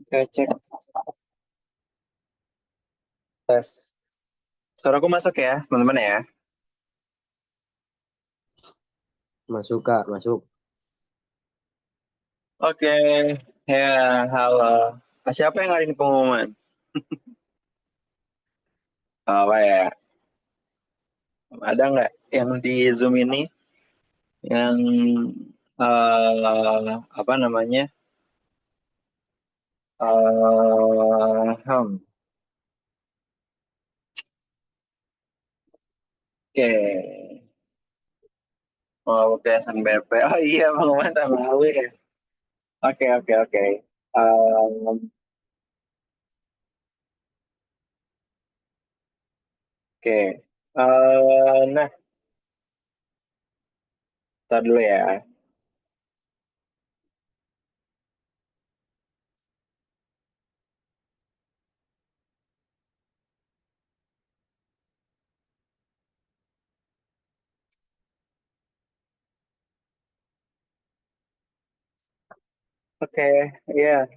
Oke, cek tes. Suaraku masuk ya, teman-teman ya. Masuk Kak, masuk. Oke, ya, halo. Siapa yang hari ini pengumuman? Apa ya? Ada nggak yang di Zoom ini yang apa namanya? Hmm, Oke, mau ke SNBP. Oh iya, pengumuman tahun lalu ya. Oke, oke, oke. Oke. Nah, tar dulu ya. Oke, iya.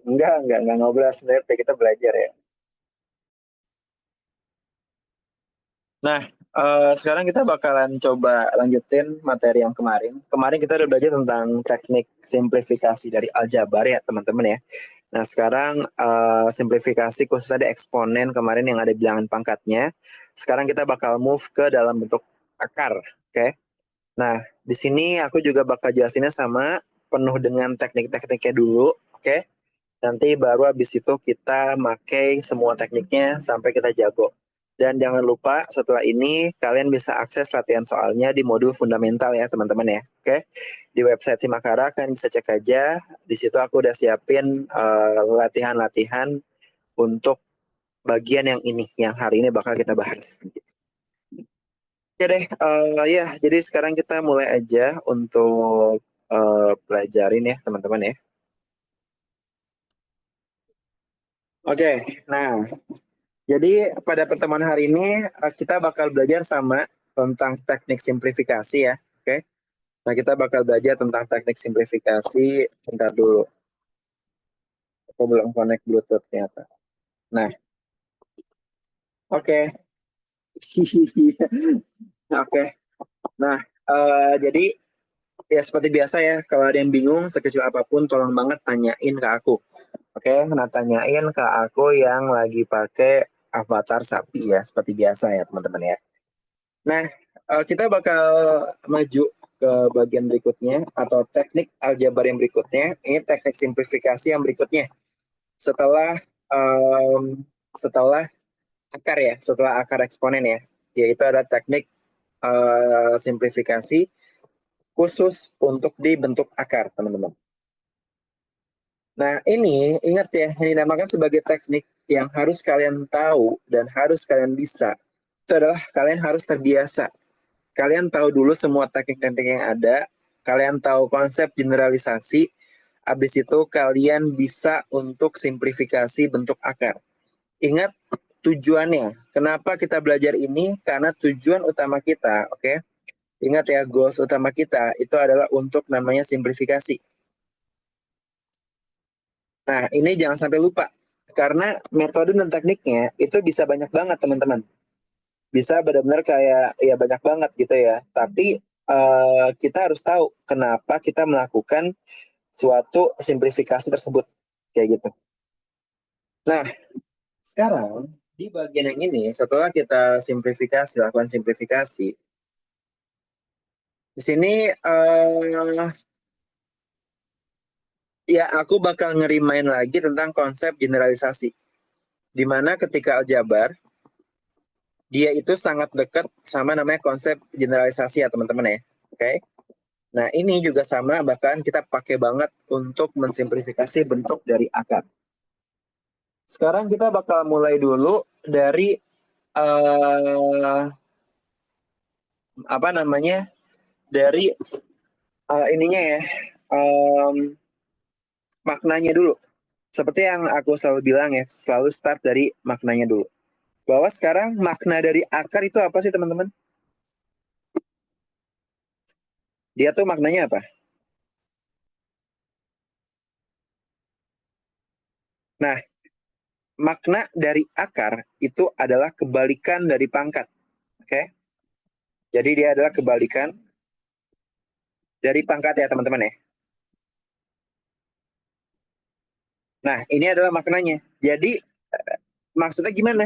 Enggak ngobrol SNBP, kita belajar ya. Nah, sekarang kita bakalan coba lanjutin materi yang kemarin. Kemarin kita udah belajar tentang teknik simplifikasi dari aljabar ya, teman-teman ya. Nah, sekarang simplifikasi khususnya di eksponen kemarin yang ada bilangan pangkatnya. Sekarang kita bakal move ke dalam bentuk akar, oke? Nah, di sini aku juga bakal jelasinnya sama penuh dengan teknik-tekniknya dulu, oke? Nanti baru habis itu kita pakai semua tekniknya sampai kita jago. Dan jangan lupa setelah ini kalian bisa akses latihan soalnya di modul fundamental ya teman-teman ya. Oke. Di website Simakara kalian bisa cek aja. Di situ aku udah siapin latihan-latihan untuk bagian yang ini yang hari ini bakal kita bahas. Oke deh, ya jadi sekarang kita mulai aja untuk pelajarin ya teman-teman ya. Oke, nah jadi pada pertemuan hari ini kita bakal belajar sama tentang teknik simplifikasi ya. Oke. Nah, kita bakal belajar tentang teknik simplifikasi. Bentar dulu. Aku belum connect Bluetooth ternyata. Nah, oke. Oke. Nah, jadi ya seperti biasa ya, kalau ada yang bingung sekecil apapun tolong banget tanyain ke aku. Oke, nah tanyain ke aku yang lagi pakai avatar sapi ya, seperti biasa ya teman-teman ya. Nah, kita bakal maju ke bagian berikutnya atau teknik aljabar yang berikutnya. Ini teknik simplifikasi yang berikutnya. Setelah setelah akar ya, setelah akar eksponen ya, yaitu ada teknik simplifikasi khusus untuk dibentuk akar, teman-teman. Nah, ini ingat ya, ini dinamakan sebagai teknik yang harus kalian tahu dan harus kalian bisa. Itu adalah kalian harus terbiasa. Kalian tahu dulu semua teknik-teknik yang ada, kalian tahu konsep generalisasi, habis itu kalian bisa untuk simplifikasi bentuk akar. Ingat tujuannya, kenapa kita belajar ini? Karena tujuan utama kita, oke? Ingat ya, goals utama kita itu adalah untuk namanya simplifikasi. Nah, ini jangan sampai lupa. Karena metode dan tekniknya itu bisa banyak banget, teman-teman. Bisa benar-benar kayak ya banyak banget gitu ya. Tapi kita harus tahu kenapa kita melakukan suatu simplifikasi tersebut kayak gitu. Nah, sekarang di bagian yang ini setelah kita simplifikasi, lakukan simplifikasi, di sini ya aku bakal ngerimain lagi tentang konsep generalisasi. Di mana ketika aljabar dia itu sangat dekat sama namanya konsep generalisasi ya teman-teman ya. Oke. Nah, ini juga sama, bahkan kita pakai banget untuk mensimplifikasi bentuk dari akar. Sekarang kita bakal mulai dulu dari apa namanya? Dari ininya ya. em, maknanya dulu. Seperti yang aku selalu bilang ya, selalu start dari maknanya dulu. Bahwa sekarang makna dari akar itu apa sih, teman-teman? Dia tuh maknanya apa? Nah, makna dari akar itu adalah kebalikan dari pangkat. Oke? Jadi dia adalah kebalikan dari pangkat ya teman-teman ya. Nah, ini adalah maknanya. Jadi maksudnya gimana?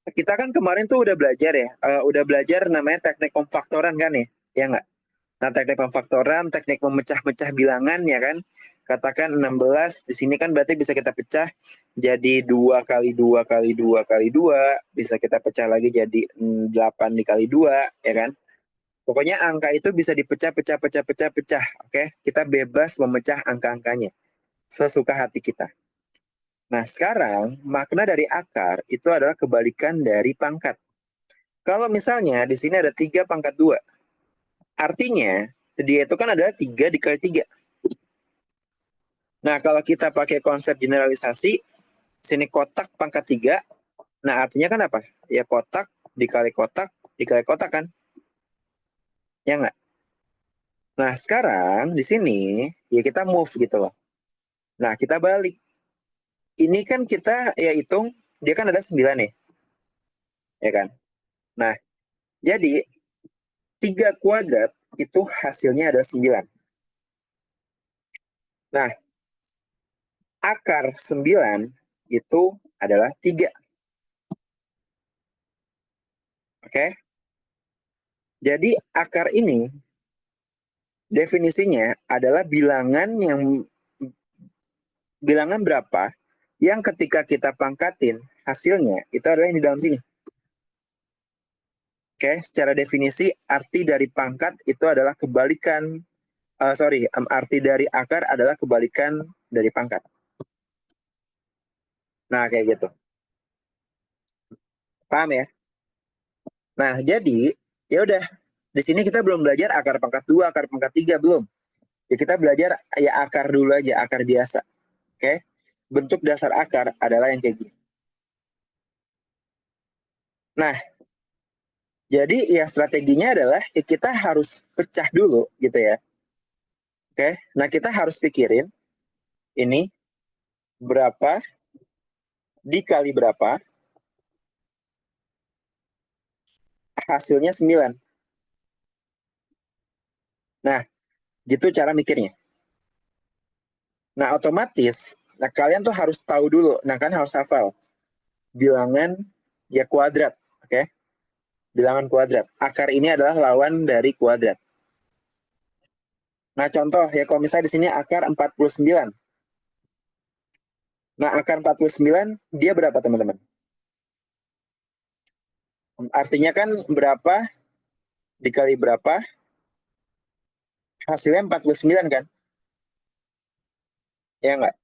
Kita kan kemarin tuh udah belajar ya, udah belajar namanya teknik pemfaktoran kan ya nggak? Nah, teknik pemfaktoran, teknik memecah-mecah bilangan ya kan. Katakan 16, di sini kan berarti bisa kita pecah jadi 2 kali 2 kali 2 kali 2, bisa kita pecah lagi jadi 8 dikali 2 ya kan. Pokoknya angka itu bisa dipecah, pecah, pecah, pecah, pecah. Oke, kita bebas memecah angka-angkanya sesuka hati kita. Nah, sekarang makna dari akar itu adalah kebalikan dari pangkat. Kalau misalnya di sini ada 3 pangkat 2, artinya dia itu kan adalah 3 dikali 3. Nah, kalau kita pakai konsep generalisasi, sini kotak pangkat 3, nah artinya kan apa? Ya kotak dikali kotak kan? Ya nggak? Nah, sekarang di sini ya kita move gitu loh. Nah, kita balik. Ini kan kita ya hitung, dia kan ada 9 nih. Ya kan? Nah, jadi 3 kuadrat itu hasilnya ada 9. Nah, akar 9 itu adalah 3. Oke? Jadi akar ini definisinya adalah bilangan berapa yang ketika kita pangkatin hasilnya itu adalah yang di dalam sini. Oke, secara definisi arti dari pangkat itu adalah kebalikan, arti dari akar adalah kebalikan dari pangkat. Nah, kayak gitu. Paham ya? Nah, jadi ya udah. Di sini kita belum belajar akar pangkat 2, akar pangkat 3 belum. Ya kita belajar ya akar dulu aja, akar biasa. Oke? Bentuk dasar akar adalah yang kayak gini. Nah, jadi ya strateginya adalah ya kita harus pecah dulu gitu ya. Oke? Nah, kita harus pikirin ini berapa dikali berapa, hasilnya 9. Nah, gitu cara mikirnya. Nah, otomatis, nah kalian tuh harus tahu dulu, nah kan harus hafal. Bilangan ya kuadrat, oke? Bilangan kuadrat. Akar ini adalah lawan dari kuadrat. Nah, contoh ya kalau misalnya di sini akar 49. Nah, akar 49 dia berapa, teman-teman? Artinya kan berapa dikali berapa, hasilnya 49 kan? Ya enggak?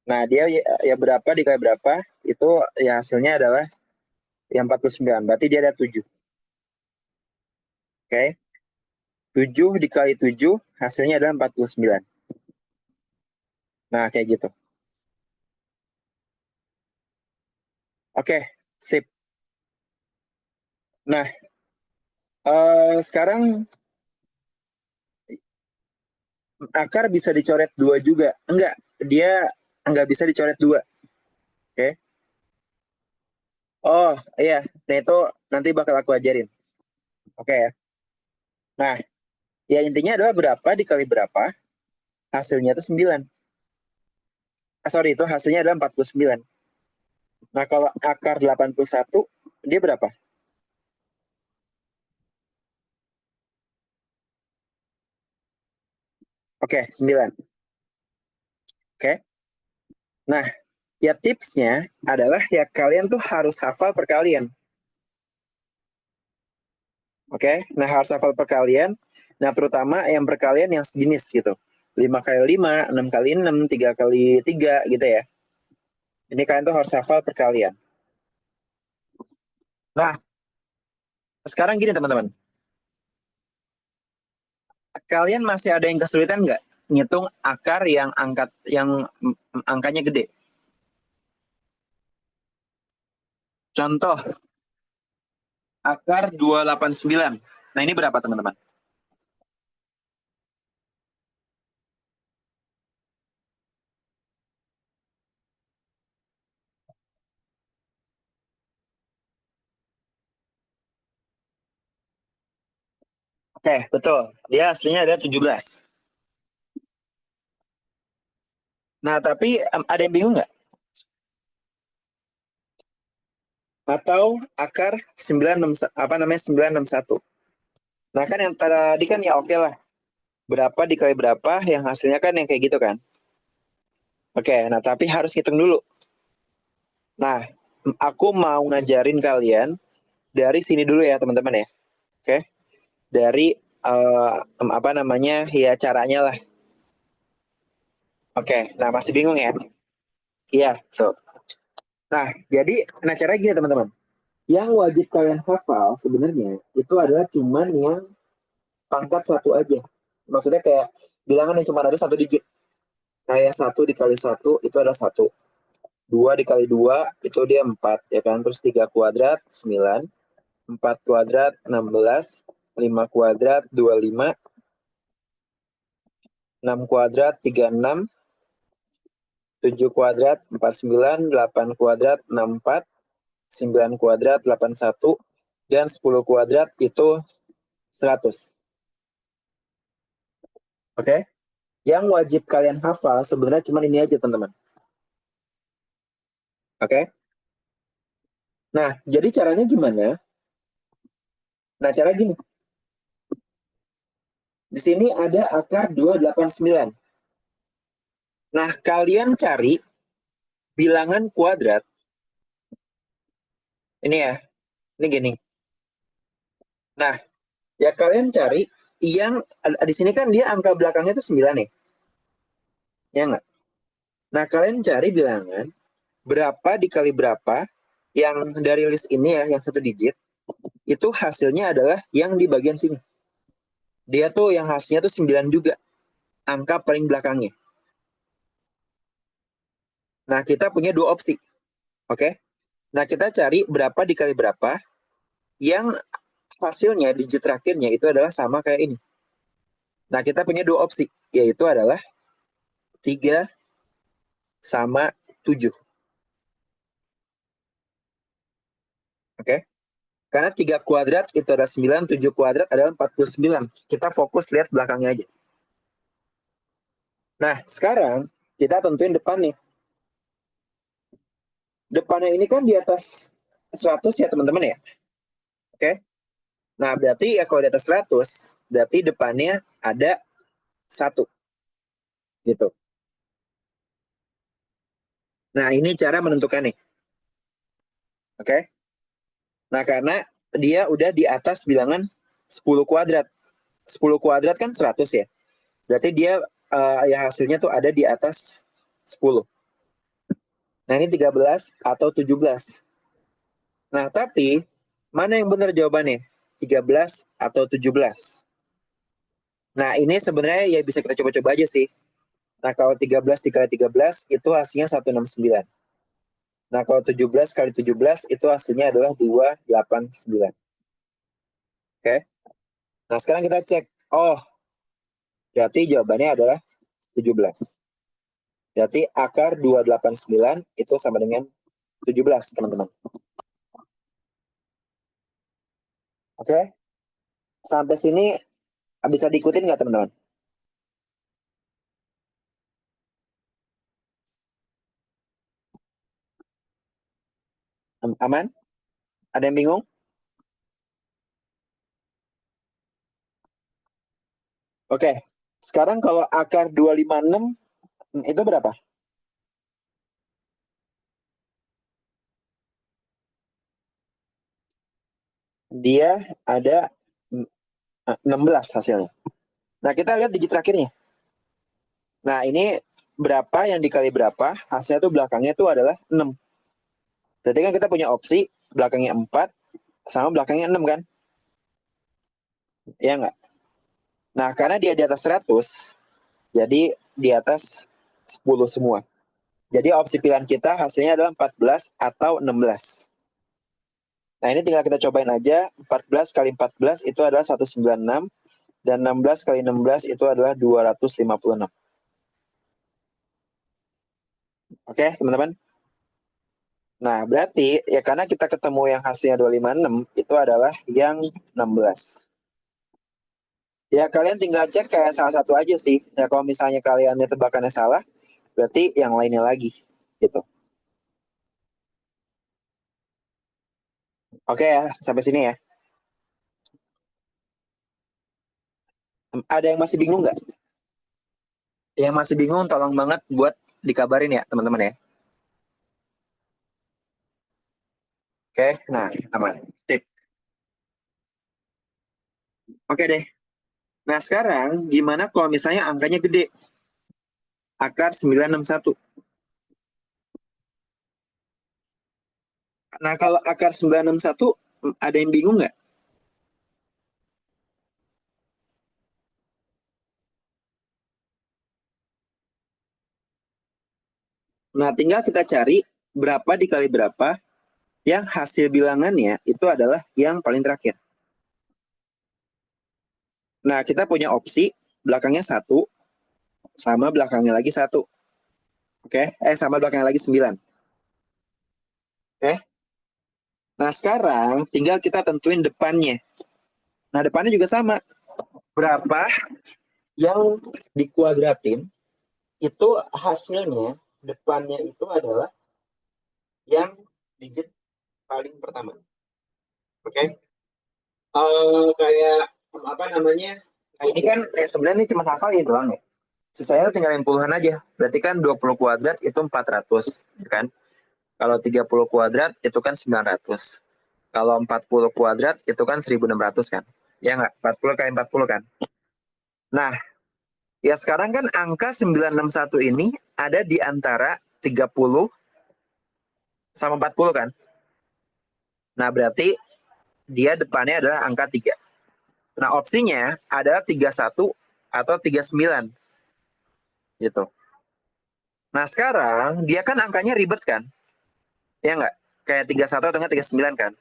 Nah, dia ya berapa dikali berapa, itu ya hasilnya adalah yang 49. Berarti dia ada 7. Oke? 7 dikali 7, hasilnya adalah 49. Nah, kayak gitu. Oke, sip. Nah, sekarang akar bisa dicoret 2 juga. Enggak, dia enggak bisa dicoret 2. Oke? Oh, iya. Nah, itu nanti bakal aku ajarin. Oke ya. Nah, ya intinya adalah berapa dikali berapa, hasilnya itu 9. Sorry, itu hasilnya adalah 49. Nah, kalau akar 81, dia berapa? Oke, 9. Oke. Nah, ya tipsnya adalah ya kalian tuh harus hafal perkalian. Oke, nah harus hafal perkalian. Nah, terutama yang perkalian yang sejenis gitu. 5 kali 5, 6 kali 6, 3 kali 3 gitu ya. Ini kalian tuh harus hafal perkalian. Nah, sekarang gini teman-teman. Kalian masih ada yang kesulitan nggak ngitung akar yang angkanya gede? Contoh, akar 289. Nah, ini berapa teman-teman? Oke, betul. Dia aslinya ada 17. Nah, tapi ada yang bingung nggak? Atau akar 96 apa namanya 961. Nah, kan yang tadi kan ya oke lah. Berapa dikali berapa yang hasilnya kan yang kayak gitu kan. Oke, nah tapi harus hitung dulu. Nah, aku mau ngajarin kalian dari sini dulu ya, teman-teman ya. Oke. Dari apa namanya? Ya caranya lah. Oke, nah masih bingung ya? Iya, tuh. Nah, jadi caranya gini teman-teman. Yang wajib kalian hafal sebenarnya itu adalah cuman yang pangkat satu aja. Maksudnya kayak bilangan yang cuma ada satu digit. Kayak satu dikali satu itu ada satu. Dua dikali dua itu dia empat, ya kan? Terus tiga kuadrat 9, empat kuadrat 16, lima kuadrat 25, enam kuadrat 36, tujuh kuadrat 49, delapan kuadrat 64, sembilan kuadrat 81, dan 10 kuadrat itu 100. Oke? Yang wajib kalian hafal sebenarnya cuma ini aja, teman-teman. Oke? Nah, jadi caranya gimana? Nah, cara gini. Di sini ada akar 289. Nah, kalian cari bilangan kuadrat. Ini ya, ini gini. Nah, ya kalian cari yang di sini kan dia angka belakangnya itu 9 nih. Ya nggak? Nah, kalian cari bilangan berapa dikali berapa yang dari list ini ya, yang satu digit, itu hasilnya adalah yang di bagian sini. Dia tuh yang hasilnya tuh 9 juga. Angka paling belakangnya. Nah, kita punya dua opsi. Oke? Nah, kita cari berapa dikali berapa yang hasilnya digit terakhirnya itu adalah sama kayak ini. Nah, kita punya dua opsi, yaitu adalah 3 sama 7. Oke? Karena 3 kuadrat itu adalah 9, 7 kuadrat adalah 49. Kita fokus lihat belakangnya aja. Nah, sekarang kita tentuin depan nih. Depannya ini kan di atas 100 ya, teman-teman ya. Oke? Nah, berarti ya kalau di atas 100, berarti depannya ada 1. Gitu. Nah, ini cara menentukan nih. Oke? Nah, karena dia udah di atas bilangan 10 kuadrat. 10 kuadrat kan 100 ya. Berarti dia ya hasilnya tuh ada di atas 10. Nah, ini 13 atau 17. Nah, tapi mana yang benar jawabannya? 13 atau 17? Nah, ini sebenarnya ya bisa kita coba-coba aja sih. Nah, kalau 13 dikali 13 itu hasilnya 169. Nah, kalau 17 kali 17 itu hasilnya adalah 289. Oke. Nah, sekarang kita cek. Oh, berarti jawabannya adalah 17. Berarti akar 289 itu sama dengan 17, teman-teman. Oke. Sampai sini bisa diikutin nggak, teman-teman? Aman? Ada yang bingung? Oke. Sekarang kalau akar 256 itu berapa? Dia ada 16 hasilnya. Nah, kita lihat digit terakhirnya. Nah, ini berapa yang dikali berapa, hasilnya tuh belakangnya tuh adalah 6. Berarti kan kita punya opsi belakangnya 4 sama belakangnya 6 kan? Ya nggak? Nah, karena dia di atas 100, jadi di atas 10 semua. Jadi opsi pilihan kita hasilnya adalah 14 atau 16. Nah, ini tinggal kita cobain aja. 14 kali 14 itu adalah 196. Dan 16 kali 16 itu adalah 256. Oke, teman-teman? Nah, berarti ya karena kita ketemu yang hasilnya 256, itu adalah yang 16. Ya kalian tinggal cek kayak salah satu aja sih. Ya kalau misalnya kalian tebakannya salah, berarti yang lainnya lagi gitu. Oke ya, sampai sini ya. Ada yang masih bingung nggak? Yang masih bingung tolong banget buat dikabarin ya teman-teman ya. Oke, nah aman. Sip. Oke deh. Nah sekarang gimana kalau misalnya angkanya gede? Akar 961. Nah kalau akar 961 ada yang bingung nggak? Nah tinggal kita cari berapa dikali berapa yang hasil bilangannya itu adalah yang paling terakhir. Nah kita punya opsi belakangnya satu sama belakangnya lagi satu. Oke, sama belakangnya lagi 9. Oke. Nah sekarang tinggal kita tentuin depannya. Nah depannya juga sama. Berapa yang dikuadratin itu hasilnya depannya itu adalah yang digit paling pertama. Oke. Kayak apa namanya? Nah, ini kan sebenarnya ini cuma hafal ya doang ya. Sisanya tinggal yang puluhan aja. Berarti kan 20 kuadrat itu 400, kan? Kalau 30 kuadrat itu kan 900. Kalau 40 kuadrat itu kan 1600 kan? Ya nggak? 40 kali 40 kan? Nah, ya sekarang kan angka 961 ini ada di antara 30 sama 40 kan? Nah, berarti dia depannya adalah angka 3. Nah, opsinya adalah 31 atau 39 gitu. Nah, sekarang dia kan angkanya ribet kan? Ya nggak? Kayak 31 atau enggak 39 kan?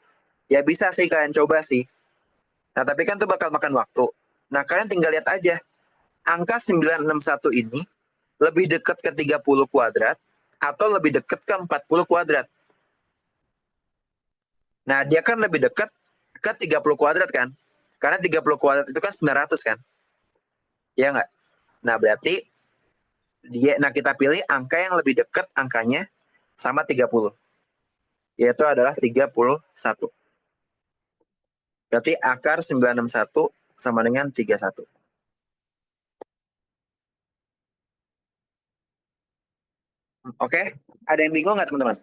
Ya bisa sih kalian coba sih. Nah, tapi kan itu bakal makan waktu. Nah, kalian tinggal lihat aja. Angka 961 ini lebih dekat ke 30 kuadrat atau lebih dekat ke 40 kuadrat. Nah, dia kan lebih dekat ke 30 kuadrat kan? Karena 30 kuadrat itu kan 900 kan? Ya nggak? Nah, berarti nah kita pilih angka yang lebih dekat angkanya sama 30. Yaitu adalah 31. Berarti akar 961 sama dengan 31. Oke? Ada yang bingung nggak teman-teman?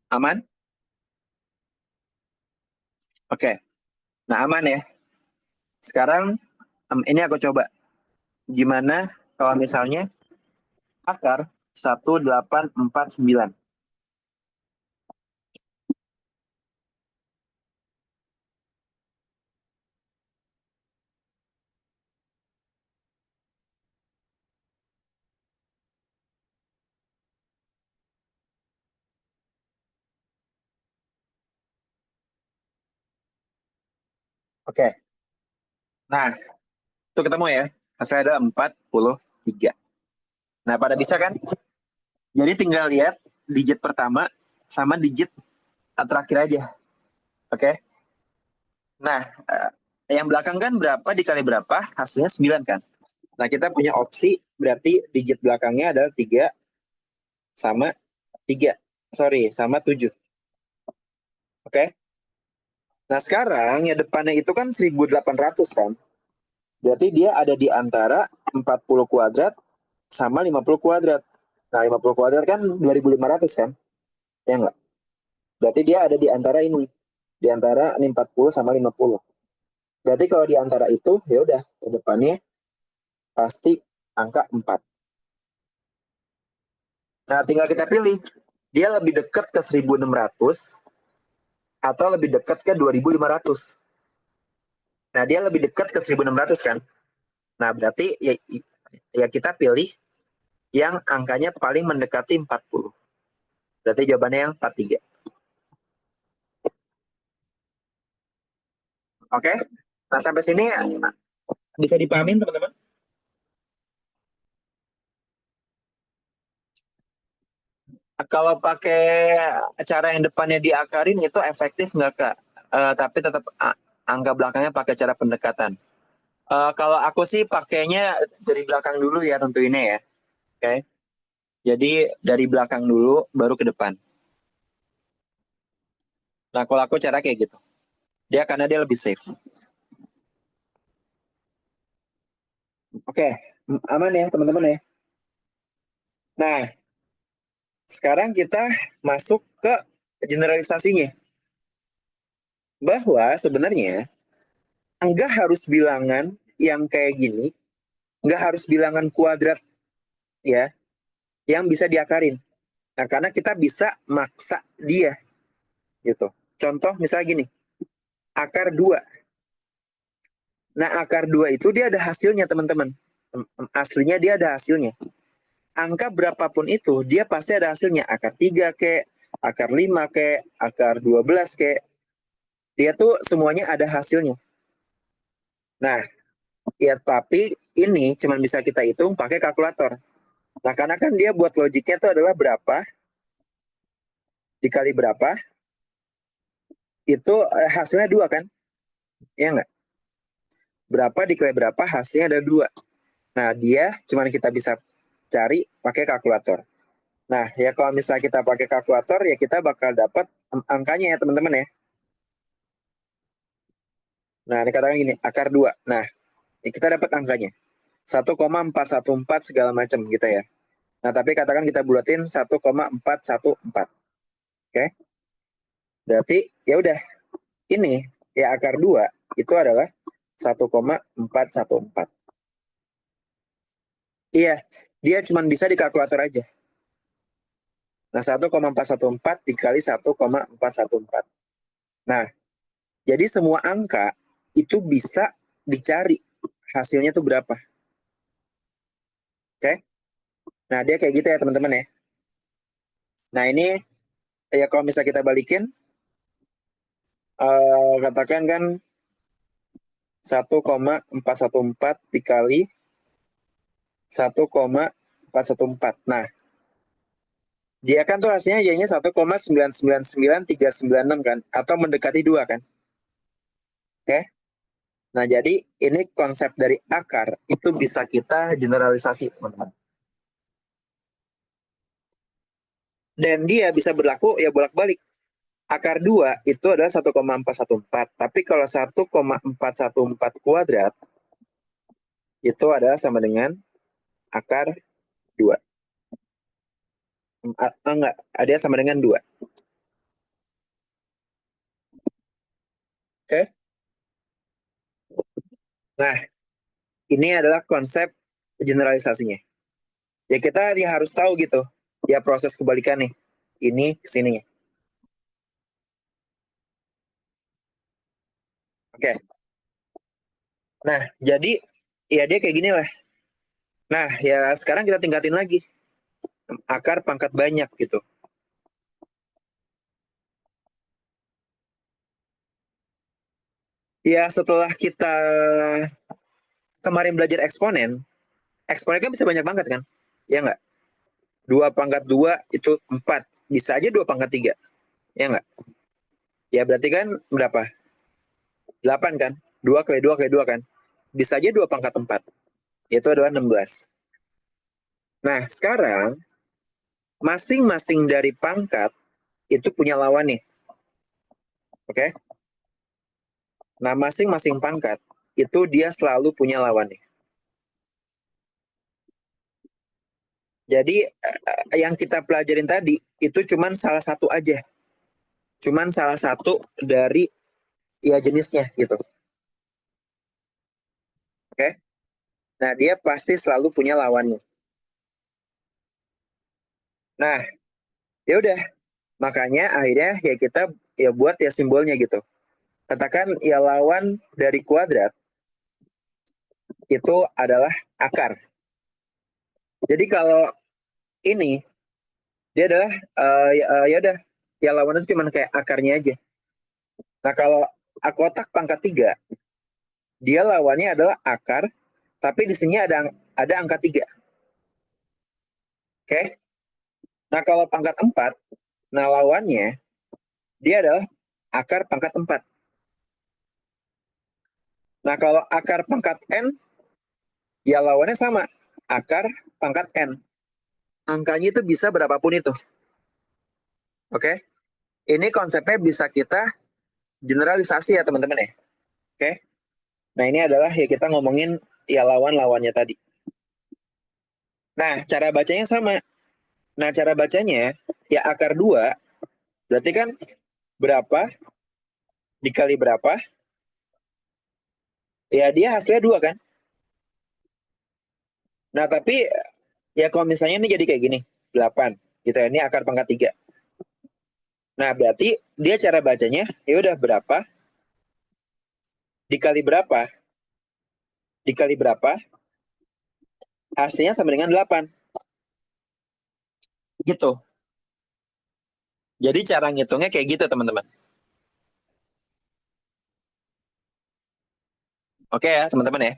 Aman? Oke. Nah, aman ya. Sekarang ini aku coba. Gimana kalau misalnya akar 1849. Oke. Nah, itu ketemu ya. Hasilnya adalah 43. Nah, pada bisa kan? Jadi tinggal lihat digit pertama sama digit terakhir aja. Oke. Nah, yang belakang kan berapa dikali berapa? Hasilnya 9 kan? Nah, kita punya opsi berarti digit belakangnya adalah 3 sama 3. Sorry, sama 7. Oke. Nah, sekarang yang depannya itu kan 1800 kan? Berarti dia ada di antara 40 kuadrat sama 50 kuadrat. Nah, 50 kuadrat kan 2500 kan? Ya enggak? Berarti dia ada di antara ini. Di antara 40 sama 50. Berarti kalau di antara itu, ya udah, ke depannya pasti angka 4. Nah, tinggal kita pilih. Dia lebih dekat ke 1600 atau lebih dekat ke 2500. Nah, dia lebih dekat ke 1600 kan? Nah, berarti ya kita pilih yang angkanya paling mendekati 40. Berarti jawabannya yang 43. Oke? Nah, sampai sini bisa dipahamin teman-teman? Kalau pakai cara yang depannya diakarin itu efektif nggak Kak? Tapi tetap angka belakangnya pakai cara pendekatan. Kalau aku sih pakainya dari belakang dulu ya tentunya ya. Oke. Jadi dari belakang dulu baru ke depan. Nah, kalau aku cara kayak gitu. Karena dia lebih safe. Oke, aman ya teman-teman ya. Nah, sekarang kita masuk ke generalisasinya. Bahwa sebenarnya nggak harus bilangan yang kayak gini, nggak harus bilangan kuadrat ya, yang bisa diakarin. Nah, karena kita bisa maksa dia gitu. Contoh misalnya gini, akar 2. Nah, akar 2 itu dia ada hasilnya, teman-teman. Aslinya dia ada hasilnya. Angka berapapun itu, dia pasti ada hasilnya. Akar 3 kayak, akar 5 kayak, akar 12 kayak. Dia tuh semuanya ada hasilnya. Nah, ya tapi ini cuma bisa kita hitung pakai kalkulator. Nah, karena kan dia buat logiknya itu adalah berapa dikali berapa, itu hasilnya 2 kan? Ya nggak? Berapa dikali berapa, hasilnya ada 2. Nah, dia cuma kita bisa cari pakai kalkulator. Nah, ya kalau misalnya kita pakai kalkulator, ya kita bakal dapat angkanya ya teman-teman ya. Nah, ini katakan gini, akar 2. Nah, ya kita dapat angkanya. 1,414 segala macam gitu ya. Nah, tapi katakan kita bulatin 1,414. Oke? Berarti ya udah, ini ya akar 2 itu adalah 1,414. Iya, dia cuma bisa di kalkulator aja. Nah, 1,414 dikali 1,414. Nah, jadi semua angka itu bisa dicari hasilnya tuh berapa. Oke? Nah, dia kayak gitu ya teman-teman ya. Nah, ini ya kalau misalnya kita balikin, katakan kan 1,414 dikali 1,414. Nah, dia kan tuh hasilnya jadinya 1,999,396 kan, atau mendekati 2 kan. Oke? Nah, jadi ini konsep dari akar itu bisa kita generalisasi, teman-teman. Dan dia bisa berlaku ya bolak-balik. Akar 2 itu adalah 1,414. Tapi kalau 1,414 kuadrat itu adalah sama dengan akar 2. Enggak, ada sama dengan 2. Oke? Nah, ini adalah konsep generalisasinya. Ya kita ya harus tahu gitu. Ya proses kebalikan nih. Ini kesininya. Oke. Nah, jadi ya dia kayak gini lah. Nah, ya sekarang kita tingkatin lagi. Akar pangkat banyak gitu. Ya setelah kita kemarin belajar eksponen, eksponen kan bisa banyak banget kan? Ya nggak? 2 pangkat 2 itu 4. Bisa aja 2 pangkat 3. Ya nggak? Ya berarti kan berapa? 8 kan? 2 kali 2 kali 2 kan? Bisa aja 2 pangkat 4. Itu adalah 16. Nah, sekarang masing-masing dari pangkat itu punya lawan nih. Oke? Nah, masing-masing pangkat itu dia selalu punya lawan nih. Jadi yang kita pelajarin tadi itu cuman salah satu aja. Cuman salah satu dari ya jenisnya gitu. Oke? Nah, dia pasti selalu punya lawannya. Nah, ya udah. Makanya akhirnya ya kita ya buat ya simbolnya gitu. Katakan ya lawan dari kuadrat itu adalah akar. Jadi kalau ini dia adalah ya udah ya lawan itu cuma kayak akarnya aja. Nah, kalau kotak pangkat 3 dia lawannya adalah akar, tapi di sini ada angka 3. Oke? Nah, kalau pangkat 4 nah lawannya dia adalah akar pangkat 4. Nah, kalau akar pangkat N, ya lawannya sama. Akar pangkat N. Angkanya itu bisa berapapun itu. Oke? Ini konsepnya bisa kita generalisasi ya teman-teman ya. Oke? Nah, ini adalah ya kita ngomongin ya lawan-lawannya tadi. Nah, cara bacanya sama. Nah, cara bacanya ya akar 2 berarti kan berapa dikali berapa, ya dia hasilnya 2 kan. Nah, tapi ya kalau misalnya ini jadi kayak gini, 8 gitu ya, ini akar pangkat 3. Nah, berarti dia cara bacanya ya udah berapa dikali berapa dikali berapa, hasilnya sama dengan 8. Gitu. Jadi cara ngitungnya kayak gitu, teman-teman. Oke ya, teman-teman ya.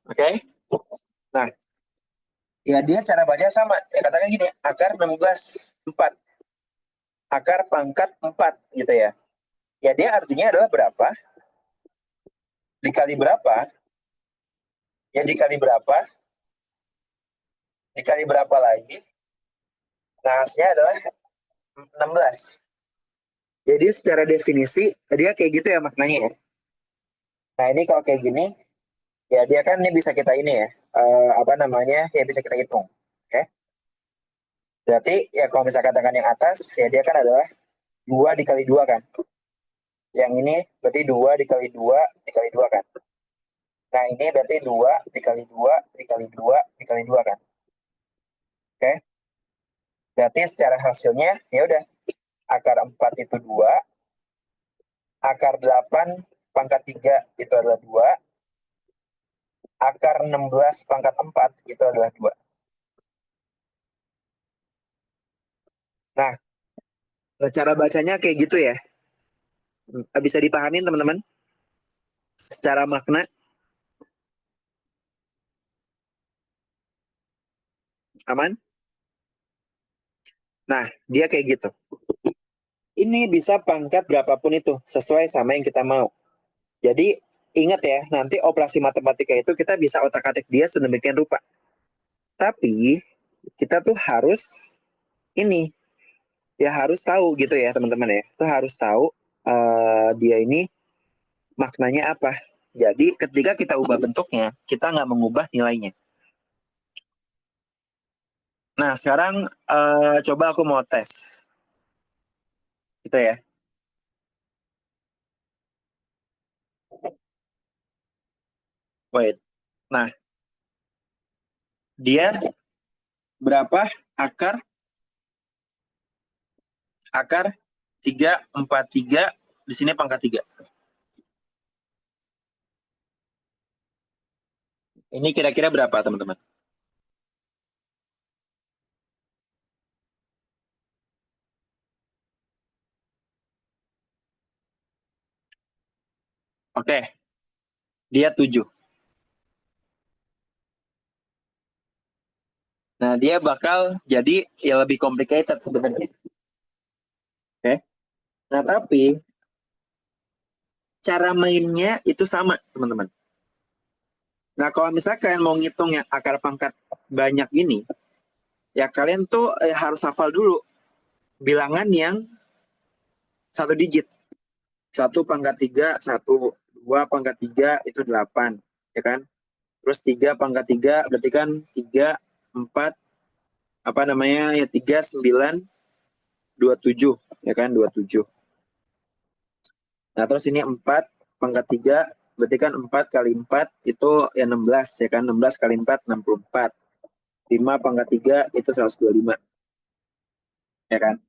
Oke. Nah, ya dia cara baca sama. Ya katakan gini, akar 16 4. Akar pangkat 4 gitu ya. Ya dia artinya adalah berapa dikali berapa, ya dikali berapa lagi. Nah, hasilnya adalah 16. Jadi secara definisi dia kayak gitu ya maknanya ya. Nah, ini kalau kayak gini, ya dia kan ini bisa kita ini ya, apa namanya, ya bisa kita hitung. Oke. Berarti ya kalau misalnya katakan yang atas, ya dia kan adalah 2 dikali 2 kan. Yang ini berarti 2 dikali 2 dikali 2 kan. Nah, ini berarti 2 dikali 2 dikali 2 dikali 2 kan. Oke. Berarti secara hasilnya ya udah akar 4 itu 2, akar 8 pangkat 3 itu adalah 2, akar 16 pangkat 4 itu adalah 2. Nah, cara bacanya kayak gitu ya. Bisa dipahamin teman-teman? Secara makna, aman? Nah, dia kayak gitu. Ini bisa pangkat berapapun itu, sesuai sama yang kita mau. Jadi, ingat ya, nanti operasi matematika itu kita bisa otak-atik dia sedemikian rupa. Tapi, kita tuh harus ini, ya harus tahu gitu ya teman-teman ya. Itu harus tahu dia ini maknanya apa. Jadi, ketika kita ubah bentuknya, kita nggak mengubah nilainya. Nah, sekarang coba aku mau tes. Gitu ya. Wait. Nah, dia berapa akar akar 3 4 3 di sini pangkat 3. Ini kira-kira berapa, teman-teman? Oke, dia 7. Nah, dia bakal jadi ya lebih complicated sebenarnya. Oke. Nah, tapi cara mainnya itu sama, teman-teman. Nah, kalau misalnya kalian mau ngitung yang akar pangkat banyak ini, ya kalian tuh harus hafal dulu bilangan yang satu digit. 1 pangkat 3, 1 2 pangkat 3 itu 8, ya kan? Terus 3 pangkat 3 berarti kan 3 4, apa namanya ya, 3 9 27, ya kan, 27. Nah, terus ini 4 pangkat 3 berarti kan 4 kali 4 itu ya 16, ya kan, 16 kali 4 64. 5 pangkat 3 itu 125, ya kan.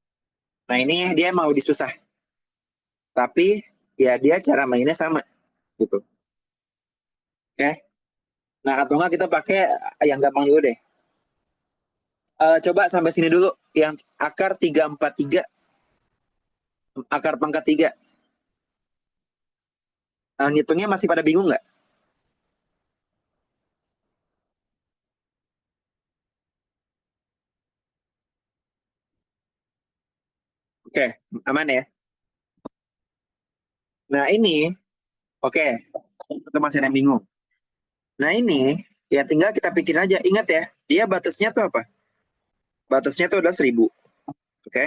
Nah, ini dia mau disusah, tapi ya dia cara mainnya sama gitu. Oke. Nah, atau enggak kita pakai yang gampang dulu deh. Coba sampai sini dulu yang akar 3 4 3, akar pangkat 3. Ngitungnya masih pada bingung nggak? Oke, aman ya. Nah, ini oke. Atau masih ada yang bingung? Nah ini, ya tinggal kita pikir aja. Ingat ya, dia batasnya tuh apa? Batasnya tuh udah 1000. Oke?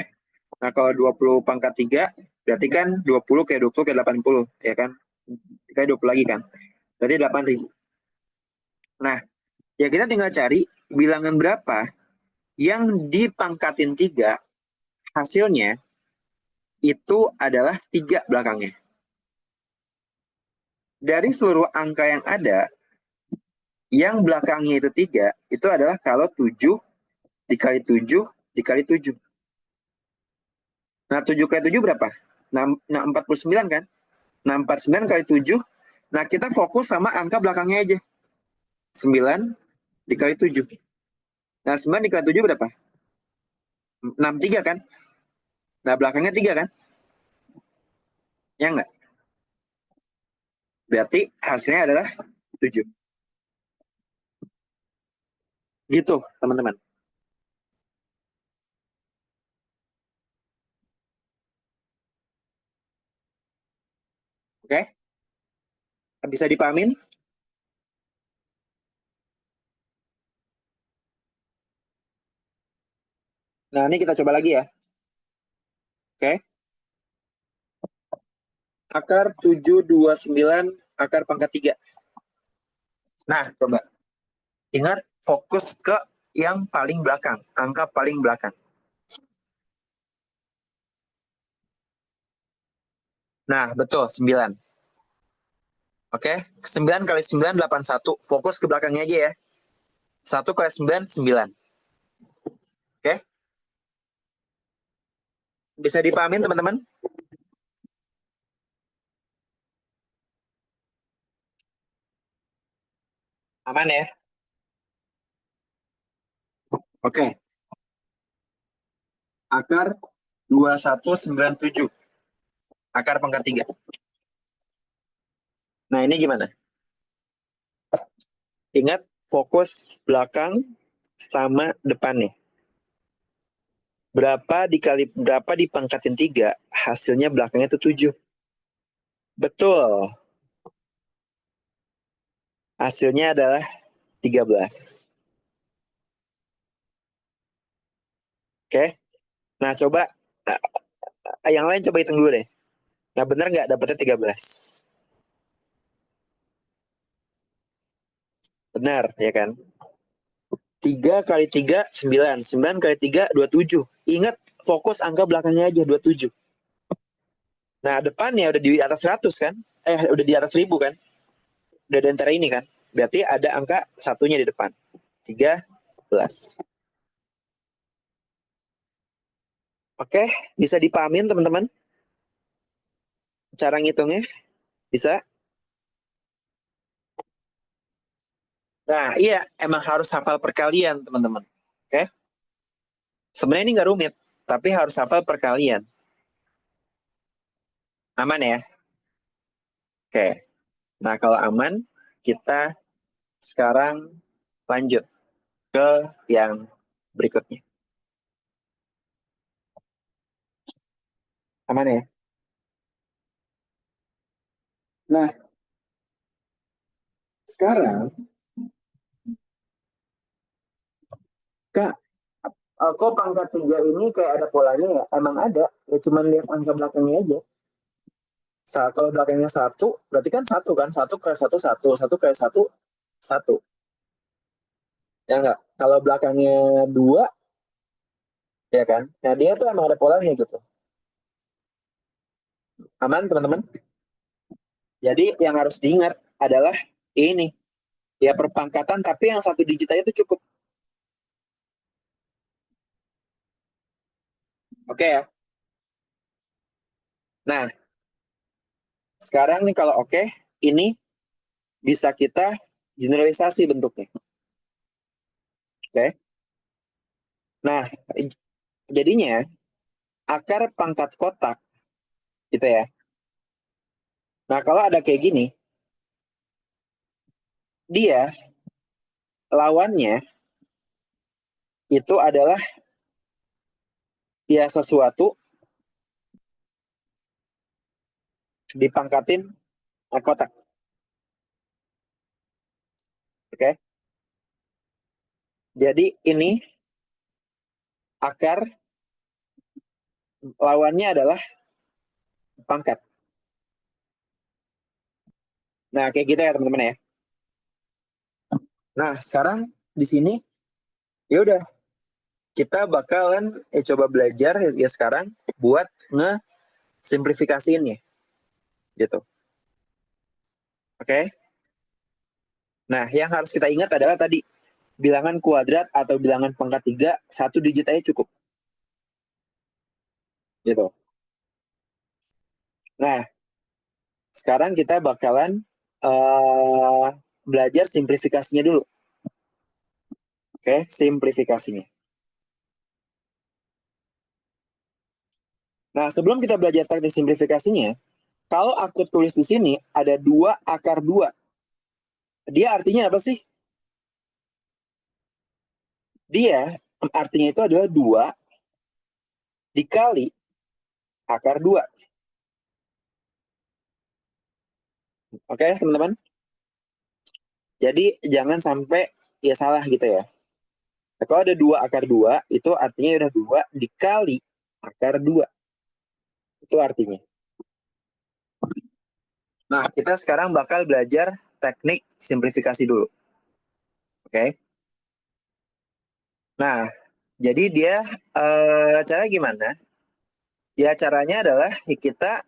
Nah kalau 20 pangkat 3, berarti kan 20 kayak 20 kayak 80. Ya kan? Kayak 20 lagi kan? Berarti 8000. Nah, ya kita tinggal cari bilangan berapa yang dipangkatin 3, hasilnya itu adalah 3 belakangnya. Dari seluruh angka yang ada, yang belakangnya itu 3, itu adalah kalau 7 dikali 7 dikali 7. Nah, 7 kali 7 berapa? Nah, 49 kan? Nah, 49 kali 7. Nah, kita fokus sama angka belakangnya aja. 9 dikali 7. Nah, 9 dikali 7 berapa? 63 kan? Nah, belakangnya 3 kan? Ya enggak? Berarti hasilnya adalah 7. Gitu, teman-teman. Oke? Bisa dipahamin? Nah, ini kita coba lagi ya. Oke? Akar 729 akar pangkat 3. Nah, coba. Ingat, fokus ke yang paling belakang. Angka paling belakang. Nah, betul, 9. Oke? 9 kali 9, 81. Fokus ke belakangnya aja ya. 1 kali 9, 9. Oke? Bisa dipahamin, teman-teman? Aman ya? Oke. Akar 2197. Akar pangkat 3. Nah, ini gimana? Ingat, fokus belakang sama depannya. Berapa dikali berapa dipangkatin 3, hasilnya belakangnya itu 7. Betul. Hasilnya adalah 13. Oke? Nah, coba yang lain coba hitung dulu deh. Nah, bener nggak dapetnya 13? Benar, ya kan? 3 kali 3, 9. 9 kali 3, 27. Ingat, fokus angka belakangnya aja, 27. Nah, depannya udah di atas 100 kan? Udah di atas 1000 kan? Udah di antara ini kan? Berarti ada angka satunya di depan. 13. Oke, bisa dipahamin teman-teman? Cara ngitungnya? Bisa? Nah, iya, emang harus hafal perkalian, teman-teman. Oke? Sebenarnya ini nggak rumit, tapi harus hafal perkalian. Aman ya? Oke. Nah, kalau aman, kita sekarang lanjut ke yang berikutnya. Aman ya? Nah, sekarang, Kak, kok pangkat 3 ini kayak ada polanya ya? Emang ada, ya cuman lihat angka belakangnya aja. Kalau belakangnya 1, berarti kan 1 kan? 1 kali 1, 1. 1 kali 1, 1. Ya enggak? Kalau belakangnya 2, ya kan? Nah, dia tuh emang ada polanya gitu. Aman, teman-teman? Jadi, yang harus diingat adalah ini. Ya, perpangkatan, tapi yang satu digit aja itu cukup. Oke ya? Nah, sekarang nih kalau oke, ini bisa kita generalisasi bentuknya. Oke? Nah, jadinya akar pangkat kotak, gitu ya. Nah, kalau ada kayak gini, dia lawannya itu adalah ya sesuatu dipangkatin kotak. Oke. Jadi ini akar, lawannya adalah pangkat. Nah, kayak gitu ya teman-teman ya. Nah, sekarang di sini ya udah kita bakalan coba belajar ya sekarang buat nge-simplifikasiinnya gitu. Oke. Nah, yang harus kita ingat adalah tadi bilangan kuadrat atau bilangan pangkat 3 satu digit aja cukup. Gitu. Nah, sekarang kita bakalan belajar simplifikasinya dulu. Oke, simplifikasinya. Nah, sebelum kita belajar teknik simplifikasinya, kalau aku tulis di sini ada 2 akar 2. Dia artinya apa sih? Dia artinya itu adalah 2 dikali akar 2. Oke, teman-teman? Jadi jangan sampai ya salah gitu ya. Nah, kalau ada 2 akar 2, itu artinya udah 2 dikali akar 2. Itu artinya. Nah, kita sekarang bakal belajar teknik simplifikasi dulu. Oke. Nah, jadi dia cara gimana? Ya caranya adalah kita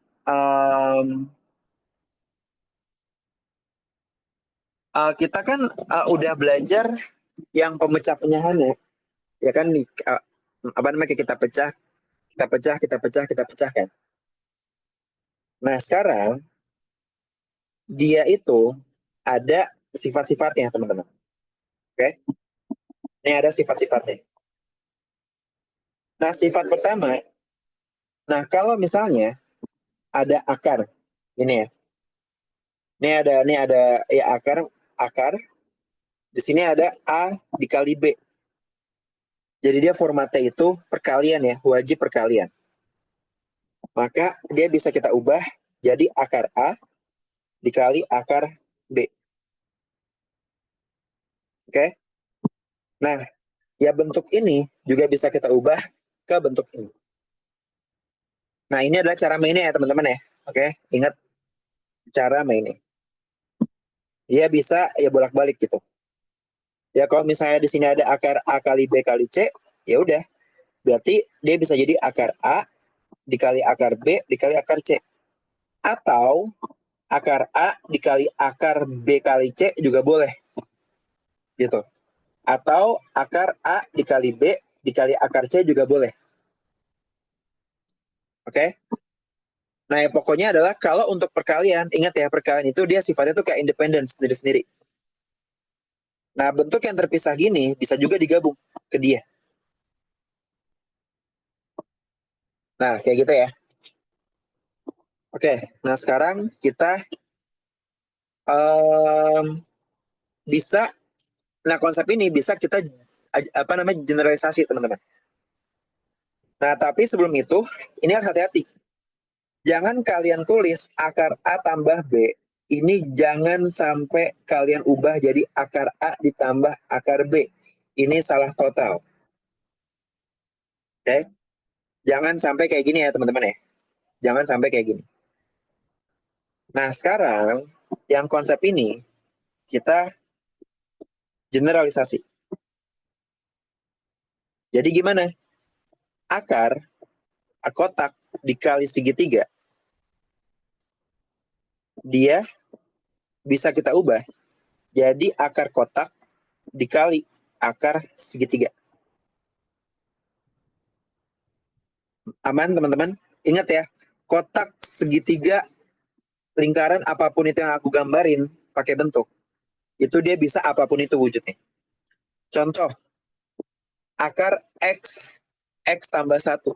kita kan udah belajar yang pemecah-pecahannya, ya kan nih apa namanya kita pecah, kita pecah, kita pecah, kita pecah kan. Nah sekarang dia itu ada sifat-sifatnya teman-teman. Oke, ini ada sifat-sifatnya. Nah sifat pertama, nah kalau misalnya ada akar, ini ya, ini ada ya akar, akar. Di sini ada A dikali B. Jadi dia formatnya itu perkalian ya, wajib perkalian. Maka dia bisa kita ubah jadi akar A dikali akar B. Oke? Nah, ya bentuk ini juga bisa kita ubah ke bentuk ini. Nah, ini adalah cara mainnya ya teman-teman ya. Oke, ingat cara mainnya. Dia bisa ya bolak-balik gitu. Ya kalau misalnya di sini ada akar A kali B kali C, ya udah. Berarti dia bisa jadi akar A dikali akar B dikali akar C. Atau akar A dikali akar B kali C juga boleh. Gitu. Atau akar A dikali B dikali akar C juga boleh. Oke? Nah, ya pokoknya adalah kalau untuk perkalian, ingat ya, perkalian itu dia sifatnya tuh kayak independen sendiri-sendiri. Nah, bentuk yang terpisah gini bisa juga digabung ke dia. Nah, kayak gitu ya. Oke, nah sekarang kita bisa, nah konsep ini bisa kita apa namanya generalisasi teman-teman. Nah, tapi sebelum itu, ini harus hati-hati. Jangan kalian tulis akar A tambah B. Ini jangan sampai kalian ubah jadi akar A ditambah akar B. Ini salah total. Oke? Jangan sampai kayak gini ya teman-teman ya. Jangan sampai kayak gini. Nah sekarang yang konsep ini kita generalisasi. Jadi gimana? Akar kotak dikali segitiga, dia bisa kita ubah jadi akar kotak dikali akar segitiga. Aman teman-teman? Ingat ya, kotak segitiga lingkaran apapun itu yang aku gambarin pakai bentuk, itu dia bisa apapun itu wujudnya. Contoh, akar X, X tambah 1.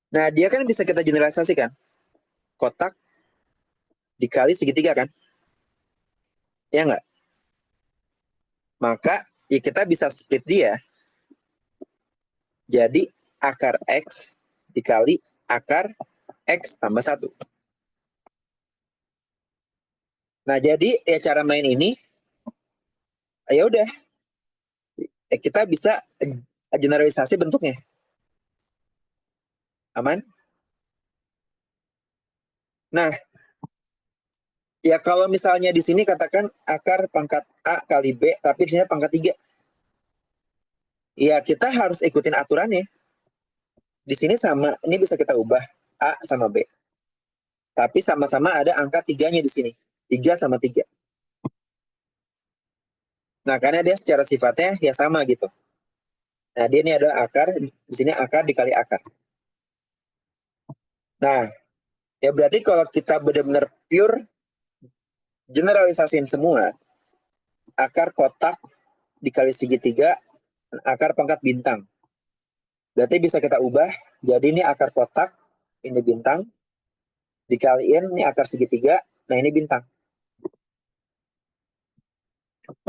Nah, dia kan bisa kita generalisasikan. Kotak dikali segitiga kan? Ya nggak? Maka ya kita bisa split dia jadi akar X dikali akar X tambah 1. Nah, jadi ya cara main ini ya udah, kita bisa generalisasi bentuknya. Aman? Nah, ya kalau misalnya di sini katakan akar pangkat A kali B, tapi di sini pangkat 3. Ya kita harus ikutin aturannya. Di sini sama, ini bisa kita ubah A sama B. Tapi sama-sama ada angka 3-nya di sini. 3 sama 3. Nah, karena dia secara sifatnya ya sama gitu. Nah, dia ini adalah akar, di sini akar dikali akar. Nah, ya berarti kalau kita benar-benar pure generalisasiin semua, akar kotak dikali segitiga, akar pangkat bintang. Berarti bisa kita ubah, jadi ini akar kotak, ini bintang, dikaliin ini akar segitiga, nah ini bintang.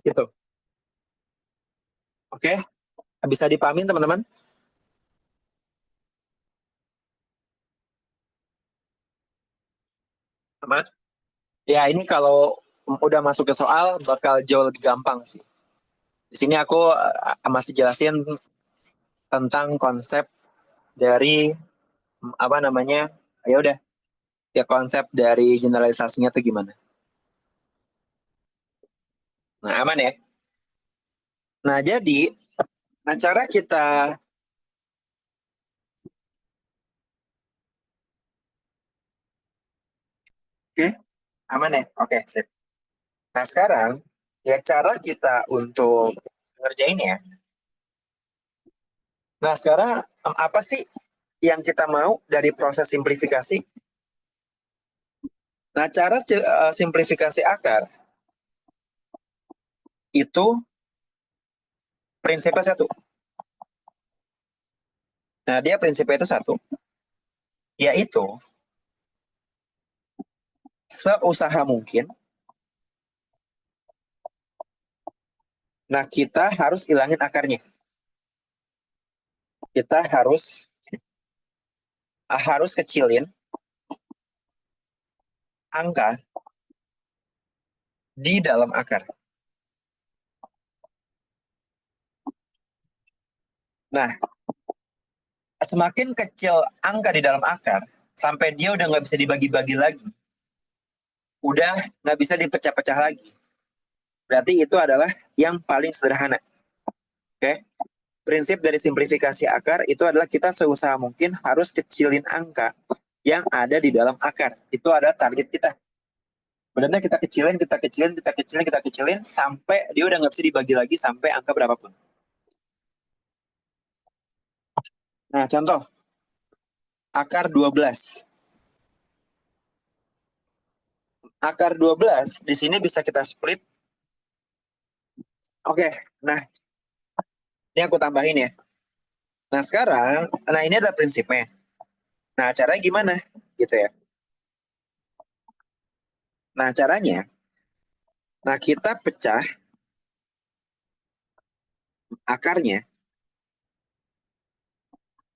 Gitu. Oke, bisa dipahamin teman-teman? Teman? Ya ini kalau udah masuk ke soal bakal jauh lebih gampang sih. Di sini aku masih jelasin tentang konsep dari apa namanya? Ya udah, ya konsep dari generalisasinya tuh gimana. Nah, aman ya. Nah, jadi nah cara kita oke, aman ya. Oke, sip. Nah, sekarang ya cara kita untuk ngerjain ya. Nah, sekarang apa sih yang kita mau dari proses simplifikasi? Nah, cara simplifikasi akar itu prinsipnya satu. Nah, dia prinsipnya itu satu, yaitu seusaha mungkin. Nah, kita harus ilangin akarnya. Kita harus kecilin angka di dalam akar. Nah, semakin kecil angka di dalam akar, sampai dia udah nggak bisa dibagi-bagi lagi, udah nggak bisa dipecah-pecah lagi. Berarti itu adalah yang paling sederhana. Oke? Prinsip dari simplifikasi akar itu adalah kita seusaha mungkin harus kecilin angka yang ada di dalam akar. Itu adalah target kita. Benar-benar kita kecilin, kita kecilin, kita kecilin, kita kecilin, sampai dia udah nggak bisa dibagi lagi sampai angka berapapun. Nah, contoh, akar 12. Akar 12 di sini bisa kita split. Oke, nah ini aku tambahin ya. Nah sekarang, nah ini adalah prinsipnya. Nah caranya gimana? Gitu ya. Nah caranya, nah kita pecah akarnya.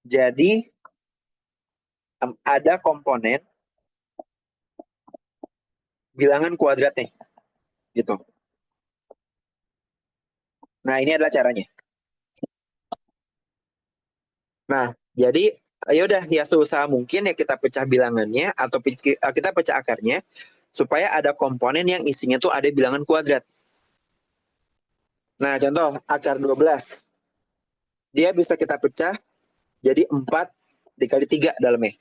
Jadi ada komponen bilangan kuadratnya. Gitu. Nah ini adalah caranya. Nah jadi ya udah ya seusaha mungkin ya kita pecah bilangannya atau kita pecah akarnya supaya ada komponen yang isinya tuh ada bilangan kuadrat. Nah contoh akar 12. Dia bisa kita pecah jadi 4 dikali 3 dalamnya.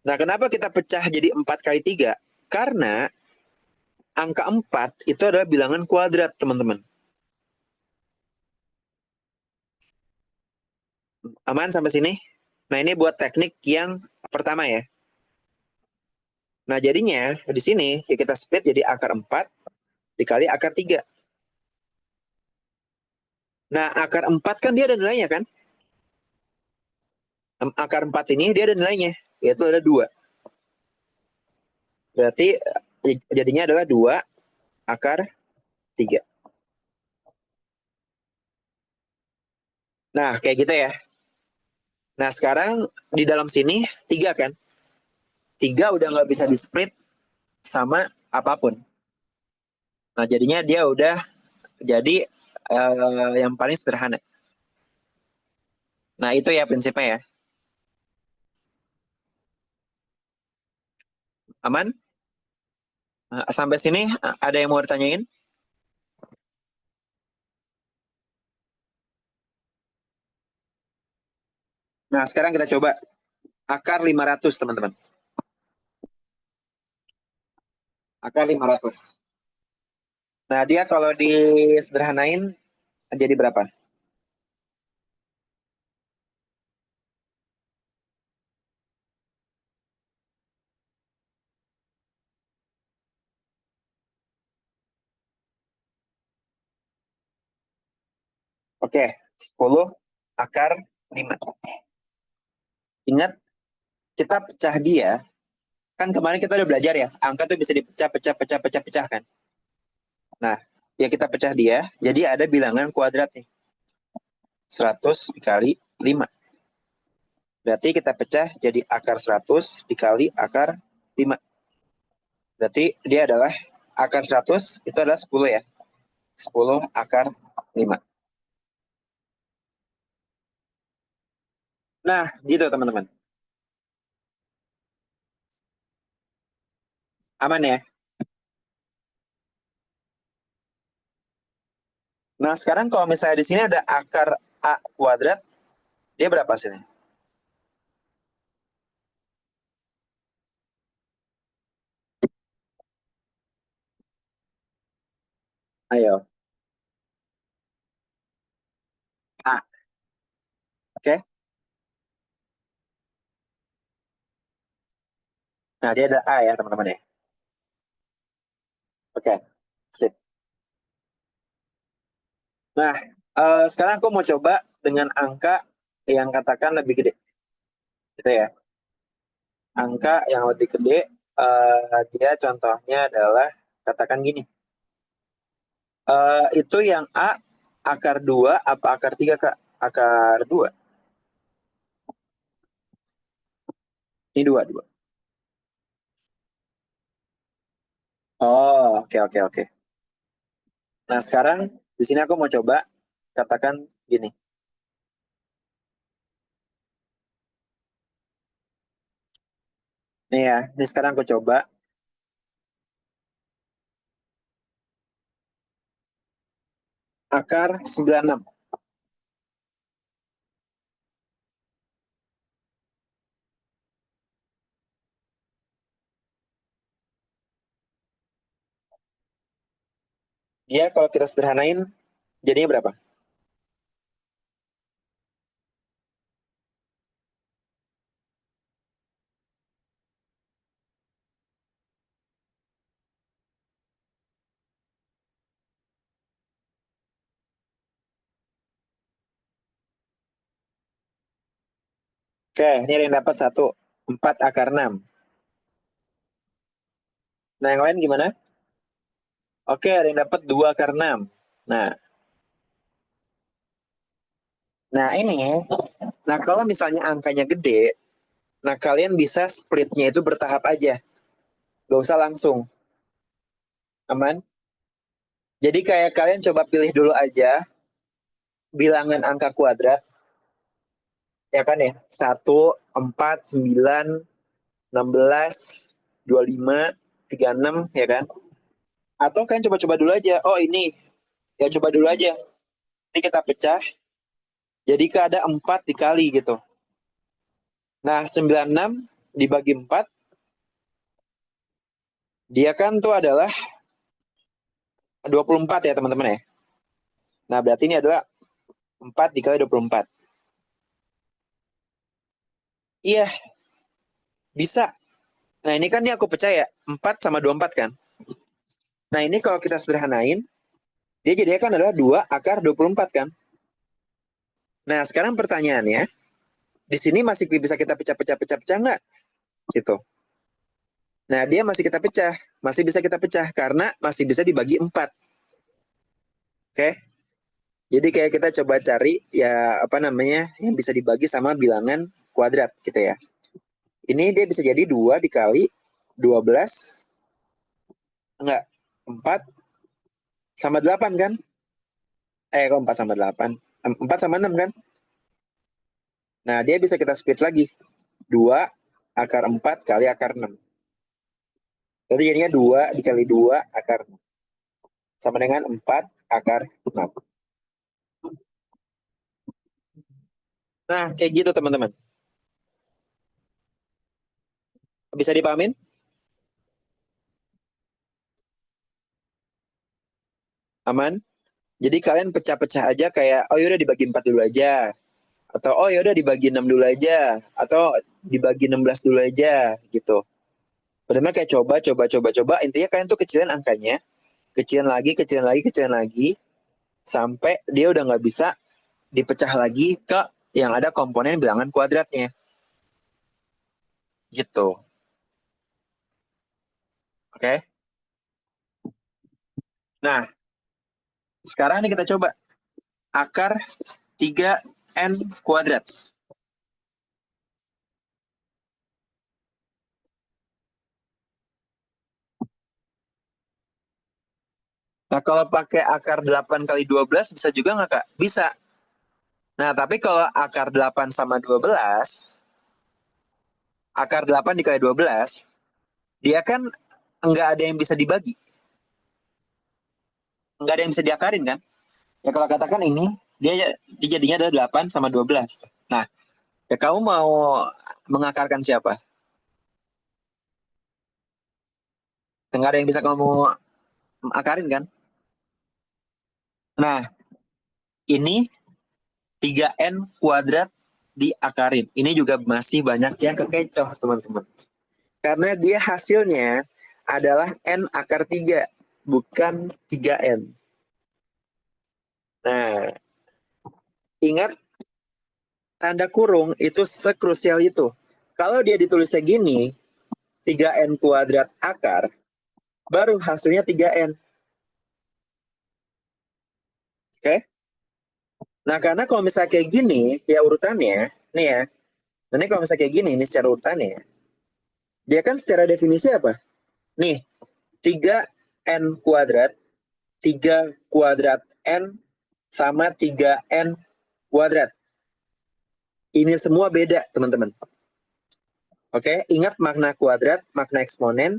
Nah, kenapa kita pecah jadi 4 kali 3? Karena angka 4 itu adalah bilangan kuadrat, teman-teman. Aman sampai sini? Nah, ini buat teknik yang pertama ya. Nah, jadinya di sini ya kita split jadi akar 4 dikali akar 3. Nah, akar 4 kan dia ada nilainya kan? Akar 4 ini dia ada nilainya, yaitu ada 2. Berarti jadinya adalah 2 akar 3. Nah, kayak gitu ya. Nah, sekarang di dalam sini 3 kan? 3 udah nggak bisa di-split sama apapun. Nah, jadinya dia udah Jadi yang paling sederhana. Nah, itu ya prinsipnya ya. Aman? Sampai sini ada yang mau ditanyain? Nah, sekarang kita coba akar 500, teman-teman. Akar 500. Nah, dia kalau disederhanain jadi berapa? Oke, 10 akar 5. Ingat, kita pecah dia. Kan kemarin kita udah belajar ya, angka tuh bisa dipecah, pecah, pecah, pecah, pecah kan. Nah, ya kita pecah dia, jadi ada bilangan kuadrat nih. 100 dikali 5. Berarti kita pecah jadi akar 100 dikali akar 5. Berarti dia adalah akar 100 itu adalah 10 ya. 10 akar 5. Nah, gitu teman-teman. Aman ya? Nah, sekarang kalau misalnya di sini ada akar A kuadrat, dia berapa hasilnya? Ayo. A. Oke. Nah, dia ada A ya, teman-teman ya. Oke. Sip. Nah, sekarang aku mau coba dengan angka yang katakan lebih gede. Gitu ya. Angka yang lebih gede, dia contohnya adalah, katakan gini. Itu yang A, akar 2 apa akar 3, Kak? Akar 2. Ini 2, 2. Oh, oke, oke, oke. Nah, sekarang di sini aku mau coba katakan gini. Nih ya, ini sekarang aku coba akar 96. Dia kalau kita sederhanain, jadinya berapa? Oke, ini ada yang dapat 1. 4 akar 6. Nah, yang lain gimana? Oke, ada yang dapat 2 akar 6. Nah, nah ini. Nah, kalau misalnya angkanya gede, nah kalian bisa splitnya itu bertahap aja. Gak usah langsung. Aman? Jadi kayak kalian coba pilih dulu aja bilangan angka kuadrat. Ya kan ya? 1, 4, 9, 16, 25, 36, ya kan? Atau kalian coba-coba dulu aja. Oh ini, ya coba dulu aja. Ini kita pecah, jadi ada 4 dikali gitu. Nah, 96 dibagi 4, dia kan tuh adalah 24 ya teman-teman ya. Nah, berarti ini adalah 4 dikali 24. Iya, bisa. Nah, ini kan ini aku percaya 4 sama 24 kan. Nah, ini kalau kita sederhanain, dia jadinya kan adalah 2 akar 24 kan. Nah, sekarang pertanyaannya, di sini masih bisa kita pecah-pecah-pecah-pecah nggak? Gitu. Nah, dia masih kita pecah. Masih bisa kita pecah karena masih bisa dibagi 4. Oke? Jadi kayak kita coba cari ya apa namanya yang bisa dibagi sama bilangan kuadrat gitu ya. Ini dia bisa jadi 2 dikali 12, enggak, 4 sama 8 kan? Kok 4 sama 8? 4 sama 6 kan? Nah, dia bisa kita split lagi. 2 akar 4 kali akar 6. Jadi jadinya 2 dikali 2 akar 6. Sama dengan 4 akar 6. Nah, kayak gitu teman-teman. Bisa dipahamin? Aman? Jadi kalian pecah-pecah aja kayak, oh yaudah dibagi 4 dulu aja. Atau oh yaudah dibagi 6 dulu aja. Atau dibagi 16 dulu aja gitu. Benar-benar kayak coba, coba, coba, coba. Intinya kalian tuh kecilin angkanya. Kecilin lagi, kecilin lagi, kecilin lagi. Sampai dia udah nggak bisa dipecah lagi ke yang ada komponen bilangan kuadratnya. Gitu. Oke? Nah, sekarang nih kita coba. Akar 3N kuadrat. Nah, kalau pakai akar 8 kali 12 bisa juga nggak, Kak? Bisa. Nah, tapi kalau akar 8 sama 12, akar 8 dikali 12, dia kan nggak ada yang bisa dibagi. Nggak ada yang bisa diakarin kan? Ya kalau katakan ini, dia jadinya ada 8 sama 12. Nah, ya kamu mau mengakarkan siapa? Nggak ada yang bisa kamu akarin kan? Nah, ini 3N kuadrat diakarin. Ini juga masih banyak yang kekecoh, teman-teman. Karena dia hasilnya adalah N akar 3, bukan 3N. Nah, ingat tanda kurung itu sekrusial itu. Kalau dia ditulisnya gini, 3N kuadrat akar, baru hasilnya 3N. Oke? Nah, karena kalau misalnya kayak gini, ya urutannya, nih ya, ini kalau misalnya kayak gini, ini secara urutannya, dia kan secara definisi apa? Nih, 3N kuadrat, 3 kuadrat N sama 3N kuadrat. Ini semua beda, teman-teman. Oke, ingat makna kuadrat, makna eksponen.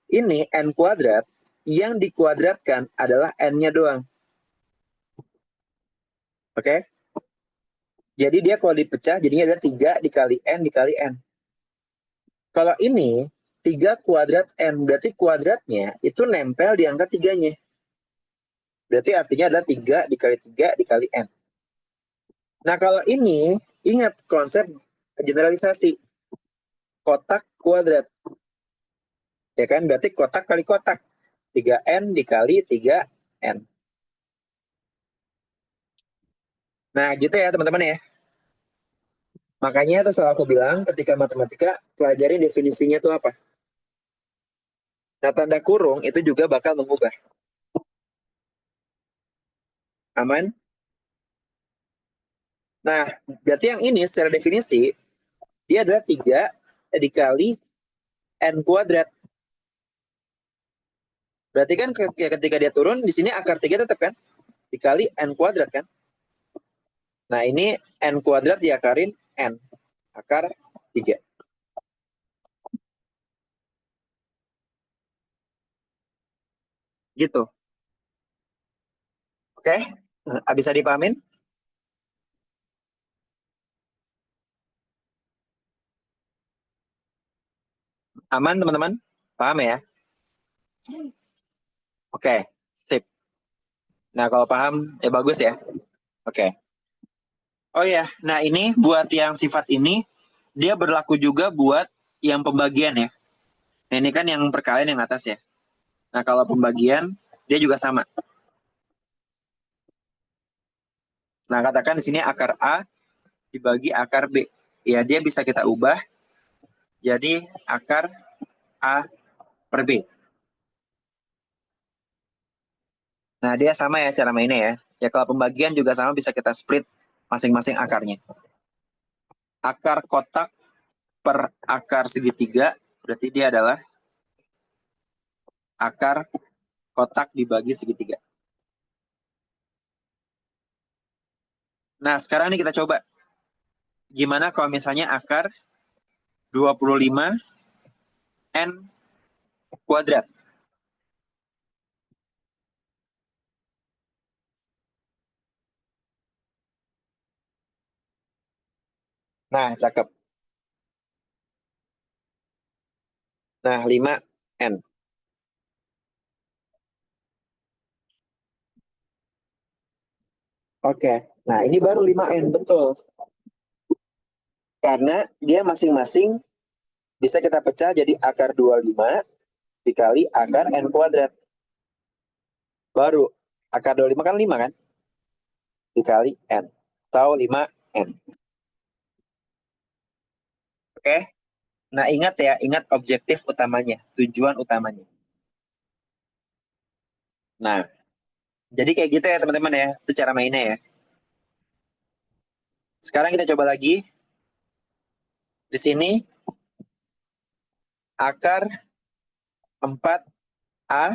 Ini N kuadrat, yang dikuadratkan adalah N-nya doang. Oke? Jadi dia kalau dipecah, jadinya ada 3 dikali N dikali N. Kalau ini, 3 kuadrat N, berarti kuadratnya itu nempel di angka 3-nya. Berarti artinya adalah 3 dikali 3 dikali N. Nah, kalau ini, ingat konsep generalisasi. Kotak kuadrat. Ya kan? Berarti kotak kali kotak. 3N dikali 3N. Nah, gitu ya teman-teman ya. Makanya itu selalu aku bilang ketika matematika, pelajarin definisinya itu apa. Nah, tanda kurung itu juga bakal mengubah. Aman? Nah, berarti yang ini secara definisi, dia adalah 3 dikali N kuadrat. Berarti kan ketika dia turun, di sini akar 3 tetap kan? Dikali N kuadrat kan? Nah, ini N kuadrat diakarin N. Akar 3. Gitu. Oke? Bisa dipahamin? Aman, teman-teman? Paham ya? Oke, sip. Nah, kalau paham, ya bagus ya. Oke. Oh ya, nah ini buat yang sifat ini, dia berlaku juga buat yang pembagian ya. Nah, ini kan yang perkalian yang atas ya. Nah, kalau pembagian, dia juga sama. Nah, katakan di sini akar A dibagi akar B. Ya, dia bisa kita ubah jadi akar A per B. Nah, dia sama ya cara mainnya ya. Ya, kalau pembagian juga sama bisa kita split masing-masing akarnya. Akar kotak per akar segitiga, berarti dia adalah akar kotak dibagi segitiga. Nah, sekarang nih kita coba. Gimana kalau misalnya akar 25 N kuadrat? Nah, cakep. Nah, 5N. Oke. Nah, ini baru 5N, betul. Karena dia masing-masing bisa kita pecah jadi akar 25 dikali akar N kuadrat. Baru akar 25 kan 5 kan? Dikali N. Atau 5N. Oke. Nah, ingat ya, ingat objektif utamanya, tujuan utamanya. Nah, jadi kayak gitu ya teman-teman ya, itu cara mainnya ya. Sekarang kita coba lagi. Di sini akar 4A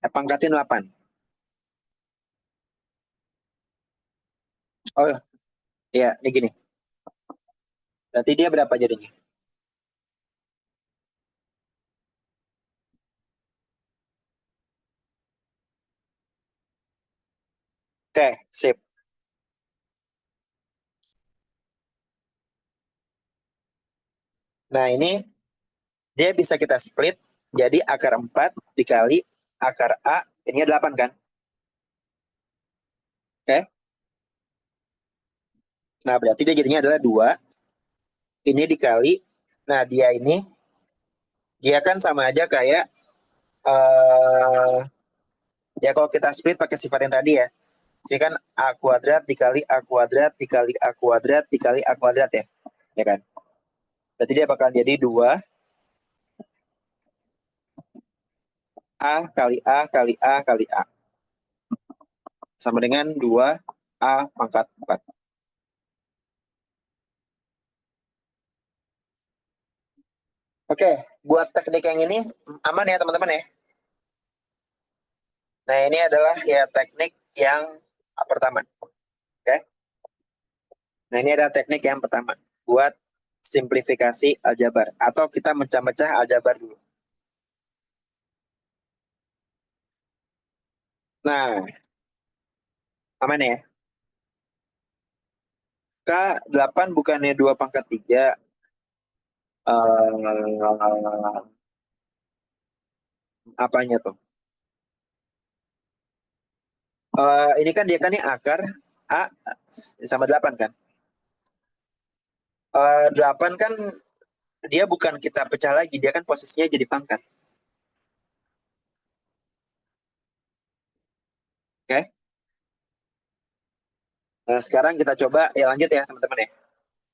pangkatin 8. Oh iya, ini gini. Berarti dia berapa jadinya? Oke, sip. Nah, ini dia bisa kita split jadi akar 4 dikali akar A, ini 8 kan? Oke. Nah, berarti dia jadinya adalah 2. Ini dikali, nah dia kan sama aja kayak, ya kalau kita split pakai sifat yang tadi ya. Jadi kan A kuadrat dikali A kuadrat dikali A kuadrat dikali A kuadrat ya. Ya kan? Berarti dia bakal jadi 2 A kali A kali A kali A. Sama dengan 2 A pangkat 4. Oke, buat teknik yang ini aman ya teman-teman ya. Nah, ini adalah ya teknik yang pertama. Oke. Nah, ini adalah teknik yang pertama buat simplifikasi aljabar atau kita mecah-mecah aljabar dulu. Nah, aman ya. K8 bukannya 2 pangkat 3. Apanya tuh? Ini kan dia kan ini akar A sama 8 kan? 8 kan dia bukan kita pecah lagi, dia kan posisinya jadi pangkat. Oke. Nah, sekarang kita coba ya lanjut ya teman-teman ya.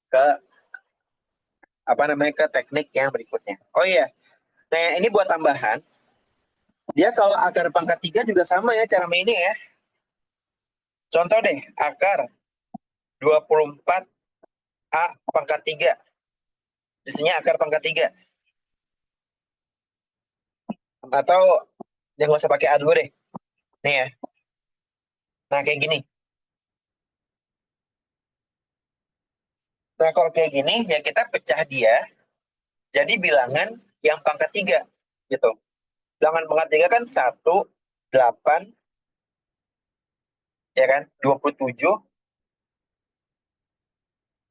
Ke apa namanya ke teknik yang berikutnya. Oh iya. Nah, ini buat tambahan. Dia kalau akar pangkat 3 juga sama ya cara mainnya ya. Contoh deh, akar 24 A pangkat 3. Di sini akar pangkat 3. Atau yang nggak usah pakai A dulu deh. Nih ya. Nah, kayak gini. Nah, kalau kayak gini, ya kita pecah dia jadi bilangan yang pangkat 3. Gitu. Bilangan pangkat 3 kan 1, 8, ya kan? 27.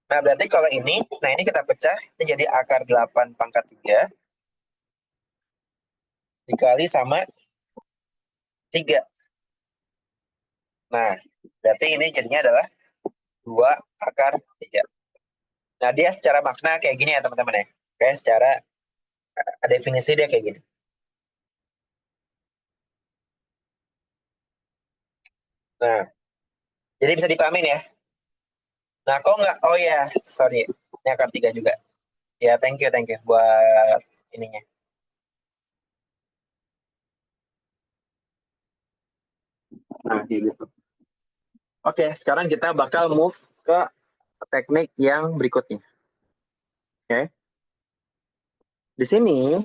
Nah, berarti kalau ini, nah ini kita pecah, ini jadi akar 8 pangkat 3 dikali sama 3. Nah, berarti ini jadinya adalah 2 akar 3. Nah, dia secara makna kayak gini ya teman-teman ya. Oke, secara definisi dia kayak gini. Nah, jadi bisa dipahamin ya. Nah, kok nggak, oh ya, sorry, ini akar 3 juga. Ya, thank you buat ininya. Nah, kayak gitu. Oke, sekarang kita bakal move ke teknik yang berikutnya. Oke, di sini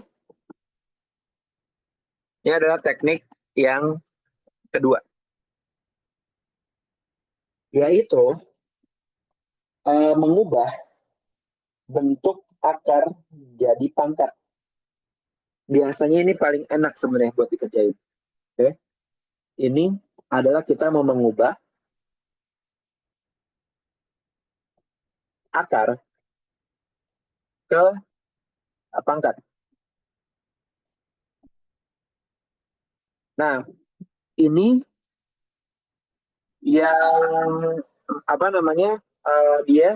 ini adalah teknik yang kedua. yaitu mengubah bentuk akar jadi pangkat. Biasanya ini paling enak sebenarnya buat dikerjain. Oke. Ini adalah kita mau mengubah akar ke pangkat. Nah, ini yang apa namanya? Dia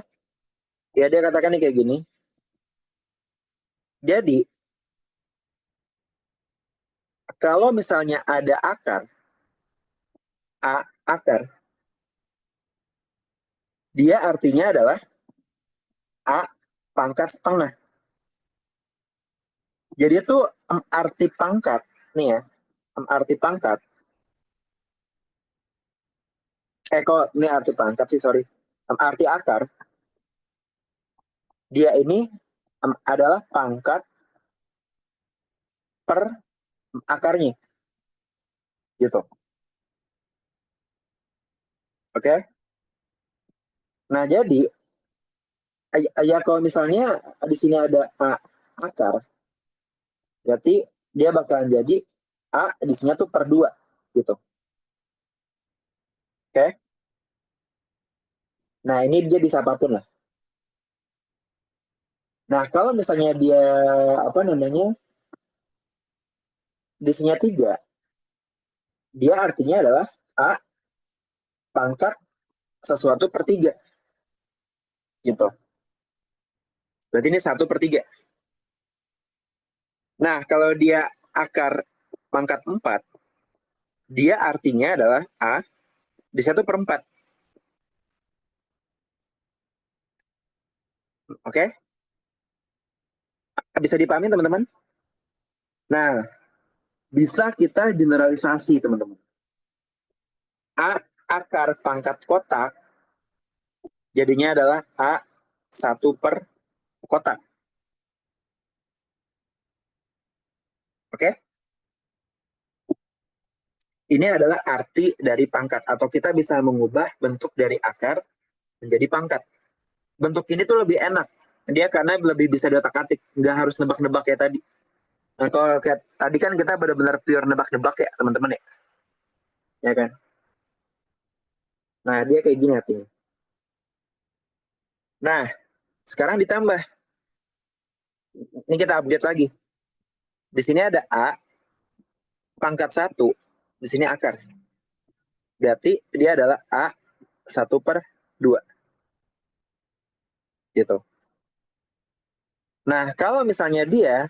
ya dia katakan nih kayak gini. Jadi, kalau misalnya ada akar akar, dia artinya adalah A pangkat setengah. Jadi itu arti pangkat nih ya, arti pangkat. Kok ini arti pangkat sih, sorry. Arti akar, dia ini adalah pangkat per akarnya, gitu. Oke? Nah, jadi ya kalau misalnya di sini ada akar, berarti dia bakalan jadi A di sini tuh per 2, gitu. Oke? Nah, ini dia bisa apapun lah. Nah, kalau misalnya dia apa namanya? Di sini 3, dia artinya adalah A pangkat sesuatu per 3, gitu. Berarti ini 1/3. Nah, kalau dia akar pangkat 4, dia artinya adalah A di 1/4. Oke? Bisa dipahami, teman-teman? Nah, bisa kita generalisasi, teman-teman. Akar pangkat kotak jadinya adalah A 1/kotak. Oke? Ini adalah arti dari pangkat, atau kita bisa mengubah bentuk dari akar menjadi pangkat. Bentuk ini tuh lebih enak. Dia karena lebih bisa diotak-atik, nggak harus nebak-nebak kayak tadi. Nah, kalau kayak tadi kan kita benar-benar pure nebak-nebak ya, teman-teman ya. Ya kan? Nah, dia kayak gini artinya. Nah, sekarang ditambah. Ini kita update lagi. Di sini ada A pangkat 1. Di sini akar. Berarti dia adalah A 1/2. Gitu. Nah, kalau misalnya dia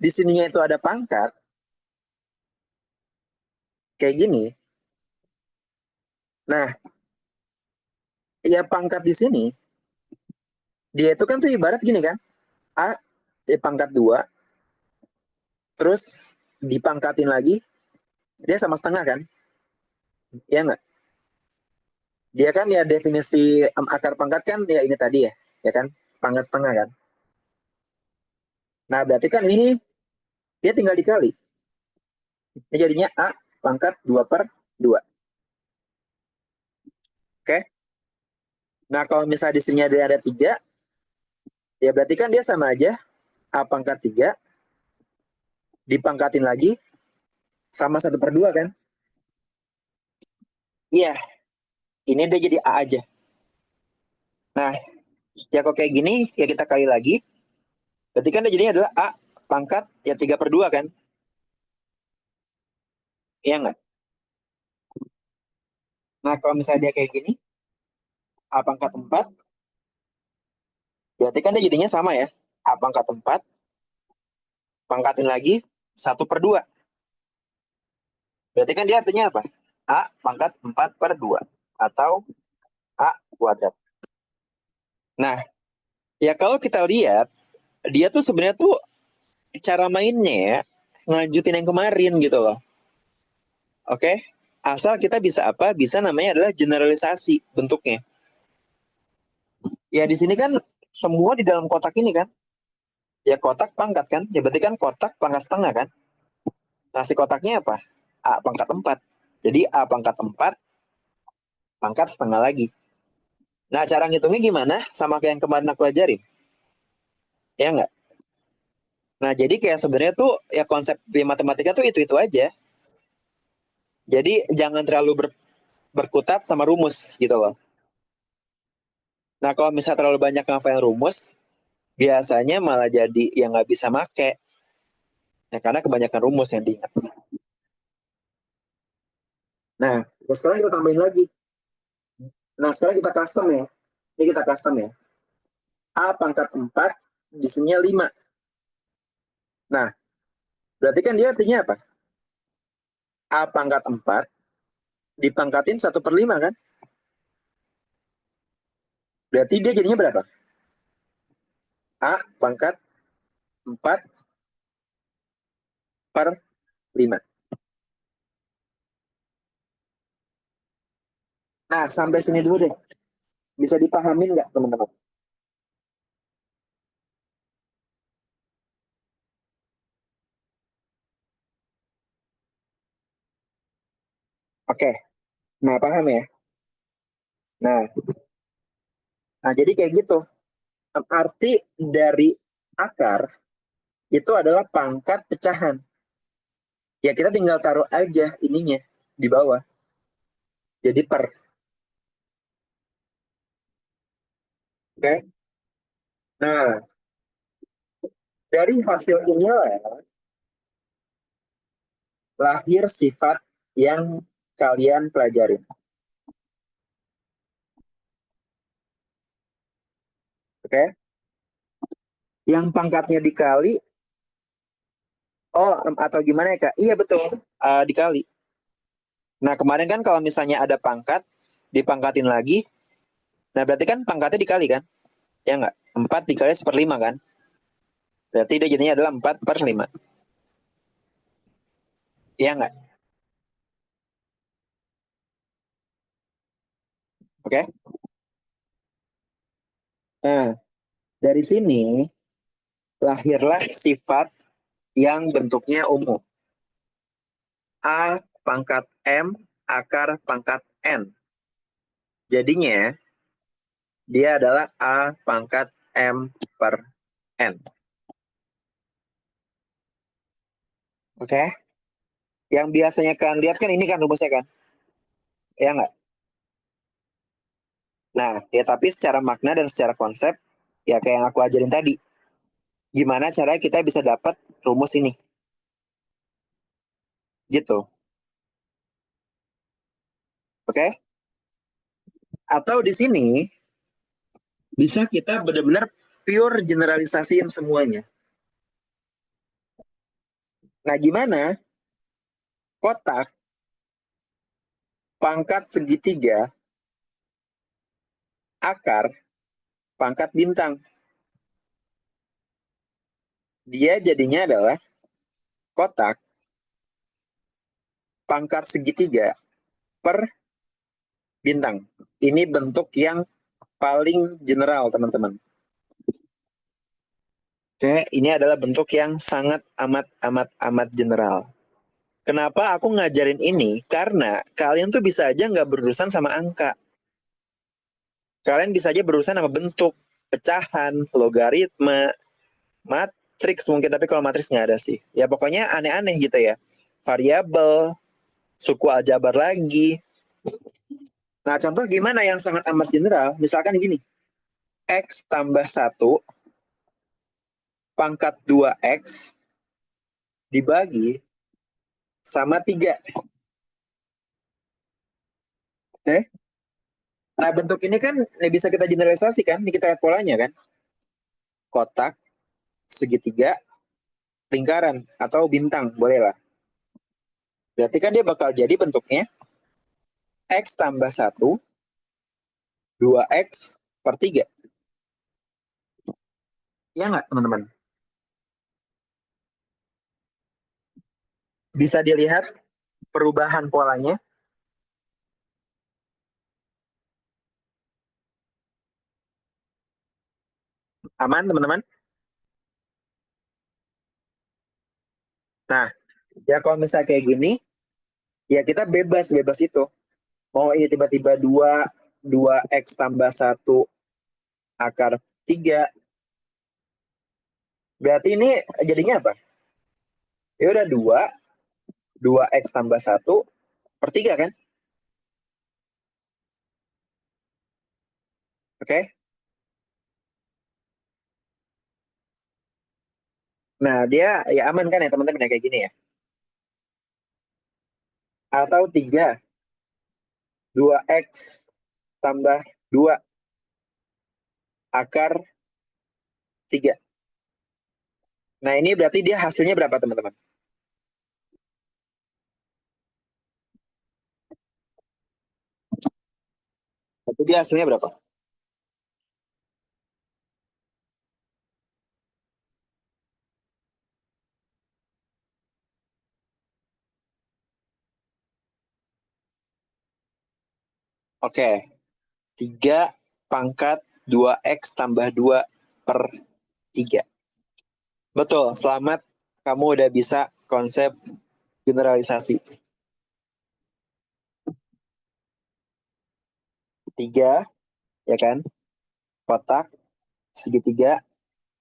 di sininya itu ada pangkat kayak gini. Nah, ya pangkat di sini dia itu kan tuh ibarat gini kan. A pangkat 2, terus dipangkatin lagi, dia sama setengah kan? Iya nggak? Dia kan ya definisi akar pangkat kan ya ini tadi ya, ya kan? Pangkat setengah kan? Nah, berarti kan ini dia tinggal dikali. Ini jadinya A pangkat 2/2. Oke? Nah, kalau misalnya di sini ada 3, ya berarti kan dia sama aja A pangkat 3 dipangkatin lagi sama 1/2 kan? Iya, ini dia jadi A aja. Nah, ya kok kayak gini, ya kita kali lagi. Berarti kan dia jadinya adalah A pangkat ya 3/2 kan? Iya nggak? Nah, kalau misalnya dia kayak gini, A pangkat 4, berarti kan dia jadinya sama ya. A pangkat 4, pangkatin lagi 1/2. Berarti kan dia artinya apa? A pangkat 4/2. Atau A kuadrat. Nah, ya kalau kita lihat, dia tuh sebenarnya tuh cara mainnya ya, ngelanjutin yang kemarin gitu loh. Oke? Asal kita bisa apa? Bisa namanya adalah generalisasi bentuknya. Ya di sini kan semua di dalam kotak ini kan. Ya kotak pangkat kan. Ya berarti kan kotak pangkat setengah kan. Nah si kotaknya apa? A pangkat 4. Jadi A pangkat 4 pangkat setengah lagi. Nah, cara ngitungnya gimana? Sama kayak yang kemarin aku ajarin. Ya nggak? Nah, jadi kayak sebenarnya tuh ya konsep di matematika tuh itu-itu aja. Jadi jangan terlalu berkutat sama rumus gitu loh. Nah, kalau misalnya terlalu banyak ngafalin rumus, biasanya malah jadi yang nggak bisa make. Ya, karena kebanyakan rumus yang diingat. Nah, terus sekarang kita tambahin lagi. Nah, sekarang kita custom ya. Ini kita custom ya. A pangkat 4, di sini 5. Nah, berarti kan dia artinya apa? A pangkat 4 dipangkatin 1/5 kan? Berarti dia jadinya berapa? A pangkat 4 per 5. Nah, sampai sini dulu deh. Bisa dipahamin nggak teman-teman? Oke, nah paham ya? Nah, nah jadi kayak gitu. Arti dari akar itu adalah pangkat pecahan. Ya kita tinggal taruh aja ininya di bawah. Jadi per. Oke. Nah, dari hasil inilah lahir sifat yang kalian pelajarin. Oke. Yang pangkatnya dikali, oh atau gimana ya Kak? Iya betul, dikali. Nah kemarin kan kalau misalnya ada pangkat, dipangkatin lagi, nah berarti kan pangkatnya dikali kan? Ya nggak? 4 dikali 1/5 kan? Berarti dia jadinya adalah 4/5. Iya nggak? Oke. Nah, dari sini lahirlah sifat yang bentuknya umum. A pangkat M akar pangkat N. Jadinya dia adalah A pangkat M per N. Oke. Yang biasanya kalian lihat kan ini kan rumusnya kan? Ya nggak? Nah, ya tapi secara makna dan secara konsep, ya kayak yang aku ajarin tadi. Gimana caranya kita bisa dapat rumus ini? Gitu. Oke? Atau di sini bisa kita benar-benar pure generalisasiin semuanya. Nah, gimana kotak pangkat segitiga akar pangkat bintang? Dia jadinya adalah kotak pangkat segitiga per bintang. Ini bentuk yang paling general, teman-teman. Oke, ini adalah bentuk yang sangat amat amat amat general. Kenapa aku ngajarin ini? Karena kalian tuh bisa aja nggak berurusan sama angka. Kalian bisa aja berurusan sama bentuk, pecahan, logaritma, matriks mungkin. Tapi kalau matriks nggak ada sih. Ya pokoknya aneh-aneh gitu ya. Variabel, suku aljabar lagi. Nah contoh gimana yang sangat amat general? Misalkan gini. X tambah 1 pangkat 2X dibagi sama 3. Oke? Nah bentuk ini kan bisa kita generalisasikan. Ini kita lihat polanya kan. Kotak, segitiga, lingkaran, atau bintang. Boleh lah. Berarti kan dia bakal jadi bentuknya X tambah 1, 2X per 3. Iya nggak teman-teman? Bisa dilihat perubahan polanya. Aman teman-teman? Nah, ya kalau misalnya kayak gini, ya kita bebas-bebas itu. Mau ini tiba-tiba 2x tambah 1 akar 3. Berarti ini jadinya apa? Ya udah 2x tambah 1/3 kan? Oke. Nah, dia ya aman kan ya teman-teman ya kayak gini ya. Atau 2x tambah 2 akar 3. Nah, ini berarti dia hasilnya berapa teman-teman? Berarti dia hasilnya berapa? Oke, 3 pangkat 2x tambah 2/3. Betul, selamat. Kamu udah bisa konsep generalisasi. 3, ya kan? Kotak, segitiga,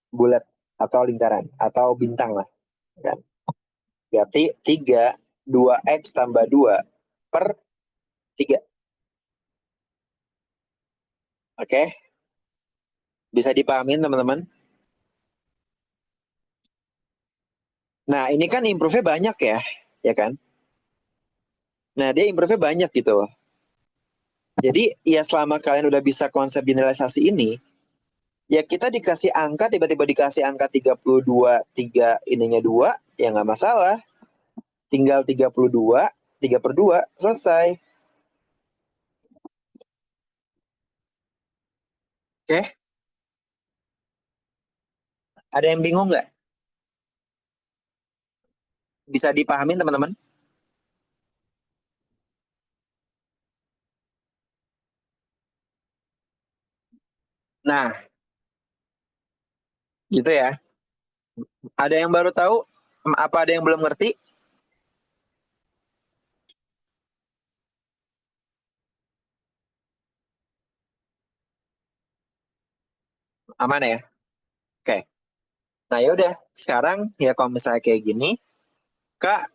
bulat, atau lingkaran, atau bintang lah. Kan? Berarti 2x tambah 2/3. Oke, bisa dipahamin teman-teman? Nah, ini kan improve-nya banyak ya kan? Nah, dia improve-nya banyak gitu loh. Jadi, ya selama kalian udah bisa konsep generalisasi ini, ya kita dikasih angka, tiba-tiba dikasih angka 32, 3 ininya 2, ya nggak masalah. Tinggal 32, 3/2, selesai. Oke, ada yang bingung nggak? Bisa dipahamin teman-teman? Nah, gitu ya. Ada yang baru tahu? Apa ada yang belum ngerti? Aman ya? Oke. Nah, ya udah. Sekarang ya kalau misalnya kayak gini, Kak,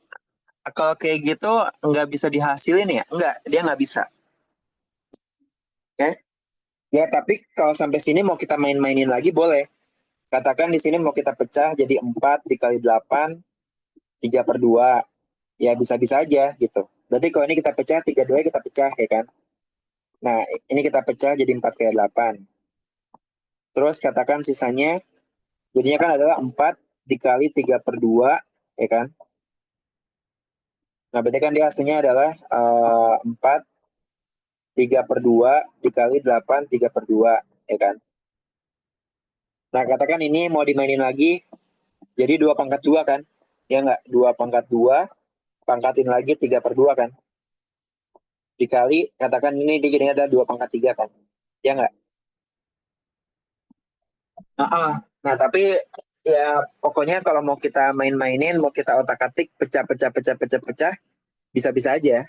kalau kayak gitu nggak bisa dihasilin ya? Nggak, dia nggak bisa. Oke? Ya, tapi kalau sampai sini mau kita main-mainin lagi boleh. Katakan di sini mau kita pecah jadi 4 dikali 8, 3/2. Ya bisa-bisa aja gitu. Berarti kalau ini kita pecah, 3/2 kita pecah ya kan? Nah, ini kita pecah jadi 4 kali 8. Terus katakan sisanya, jadinya kan adalah 4 dikali 3/2, ya kan? Nah, berarti kan dia hasilnya adalah 4 3/2 dikali 8 3/2, ya kan? Nah, katakan ini mau dimainin lagi, jadi 2/2 kan? Ya nggak? 2/2, pangkatin lagi 3/2 kan? Dikali, katakan ini jadinya ada 2/3 kan? Ya nggak? Nah, tapi ya pokoknya kalau mau kita main-mainin, mau kita otak-atik, pecah-pecah, pecah-pecah, pecah, bisa-bisa aja.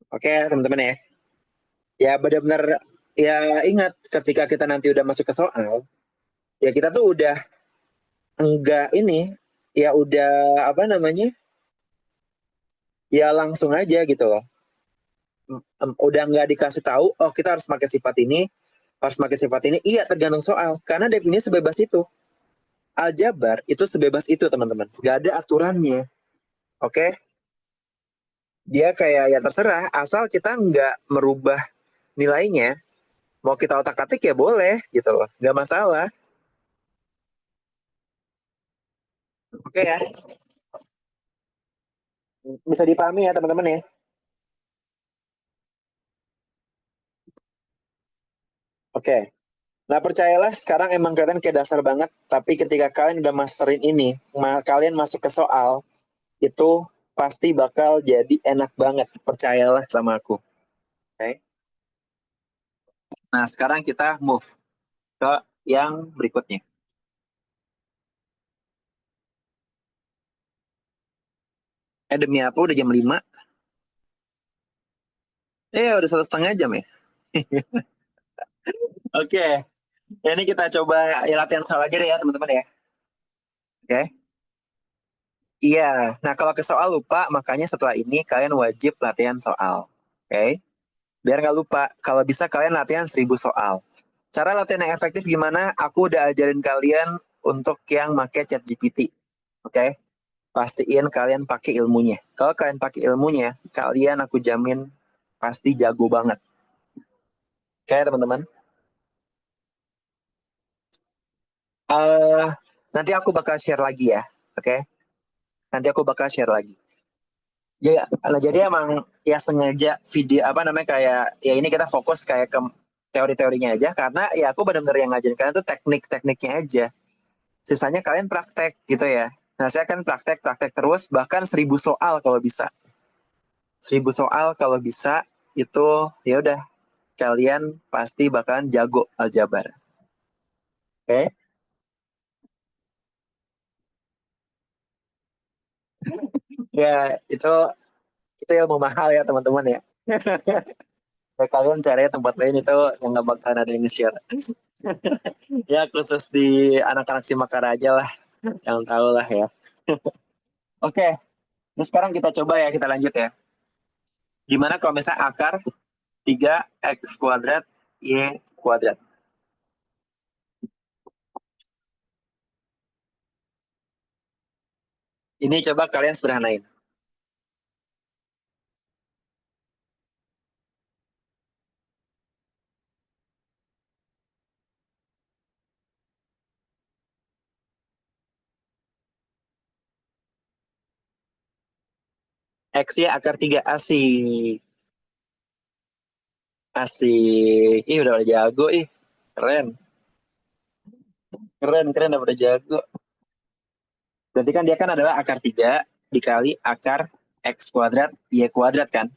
Oke, teman-teman ya. Ya benar-benar ya ingat ketika kita nanti udah masuk ke soal, ya kita tuh udah enggak ini, ya udah apa namanya? Ya langsung aja gitu loh. Udah nggak dikasih tahu, oh kita harus pakai sifat ini, harus pakai sifat ini. Iya, tergantung soal. Karena definisi sebebas itu. Aljabar itu sebebas itu, teman-teman. Gak ada aturannya. Oke? Dia kayak ya terserah, asal kita nggak merubah nilainya. Mau kita otak-atik ya boleh gitu loh. Nggak masalah. Oke ya? Bisa dipahami ya teman-teman ya? Oke. Nah, percayalah sekarang emang kelihatan kayak dasar banget, tapi ketika kalian udah masterin ini, kalian masuk ke soal, itu pasti bakal jadi enak banget. Percayalah sama aku. Oke. Nah, sekarang kita move ke yang berikutnya. Demi apa udah jam 5? Udah 1,5 jam ya. Oke, ini kita coba ya, latihan soal lagi deh ya teman-teman ya. Oke. Iya, nah kalau ke soal lupa, makanya setelah ini kalian wajib latihan soal. Oke, biar nggak lupa. Kalau bisa kalian latihan 1.000 soal. Cara latihan yang efektif gimana? Aku udah ajarin kalian untuk yang make ChatGPT. Oke, pastiin kalian pakai ilmunya. Kalau kalian pakai ilmunya, kalian aku jamin pasti jago banget. Oke, teman-teman. eh Nanti aku bakal share lagi ya. Oke, nanti aku bakal share lagi. Ya, jadi emang ya sengaja video apa namanya kayak ya ini kita fokus kayak ke teori-teorinya aja karena ya aku benar-benar yang ngajarin kalian tuh teknik-tekniknya aja. Sisanya kalian praktek gitu ya. Nah, saya kan praktek-praktek terus bahkan 1.000 soal kalau bisa. 1.000 soal kalau bisa itu ya udah kalian pasti bakalan jago aljabar. Oke? Ya, itu ilmu mahal ya teman-teman ya. Ya, kalian cari tempat lain itu yang nggak bakalan ada yang nge-share. Ya khusus di anak-anak Simakara aja lah yang tahu lah ya. Oke, ini sekarang kita coba ya, kita lanjut ya. Gimana kalau misalnya akar 3x kuadrat y kuadrat? Ini coba kalian sederhanain. X-nya akar 3 asik. Asik. Ih udah jago ih. Keren. Keren, keren udah jago. Berarti kan dia kan adalah akar 3 dikali akar x kuadrat y kuadrat kan?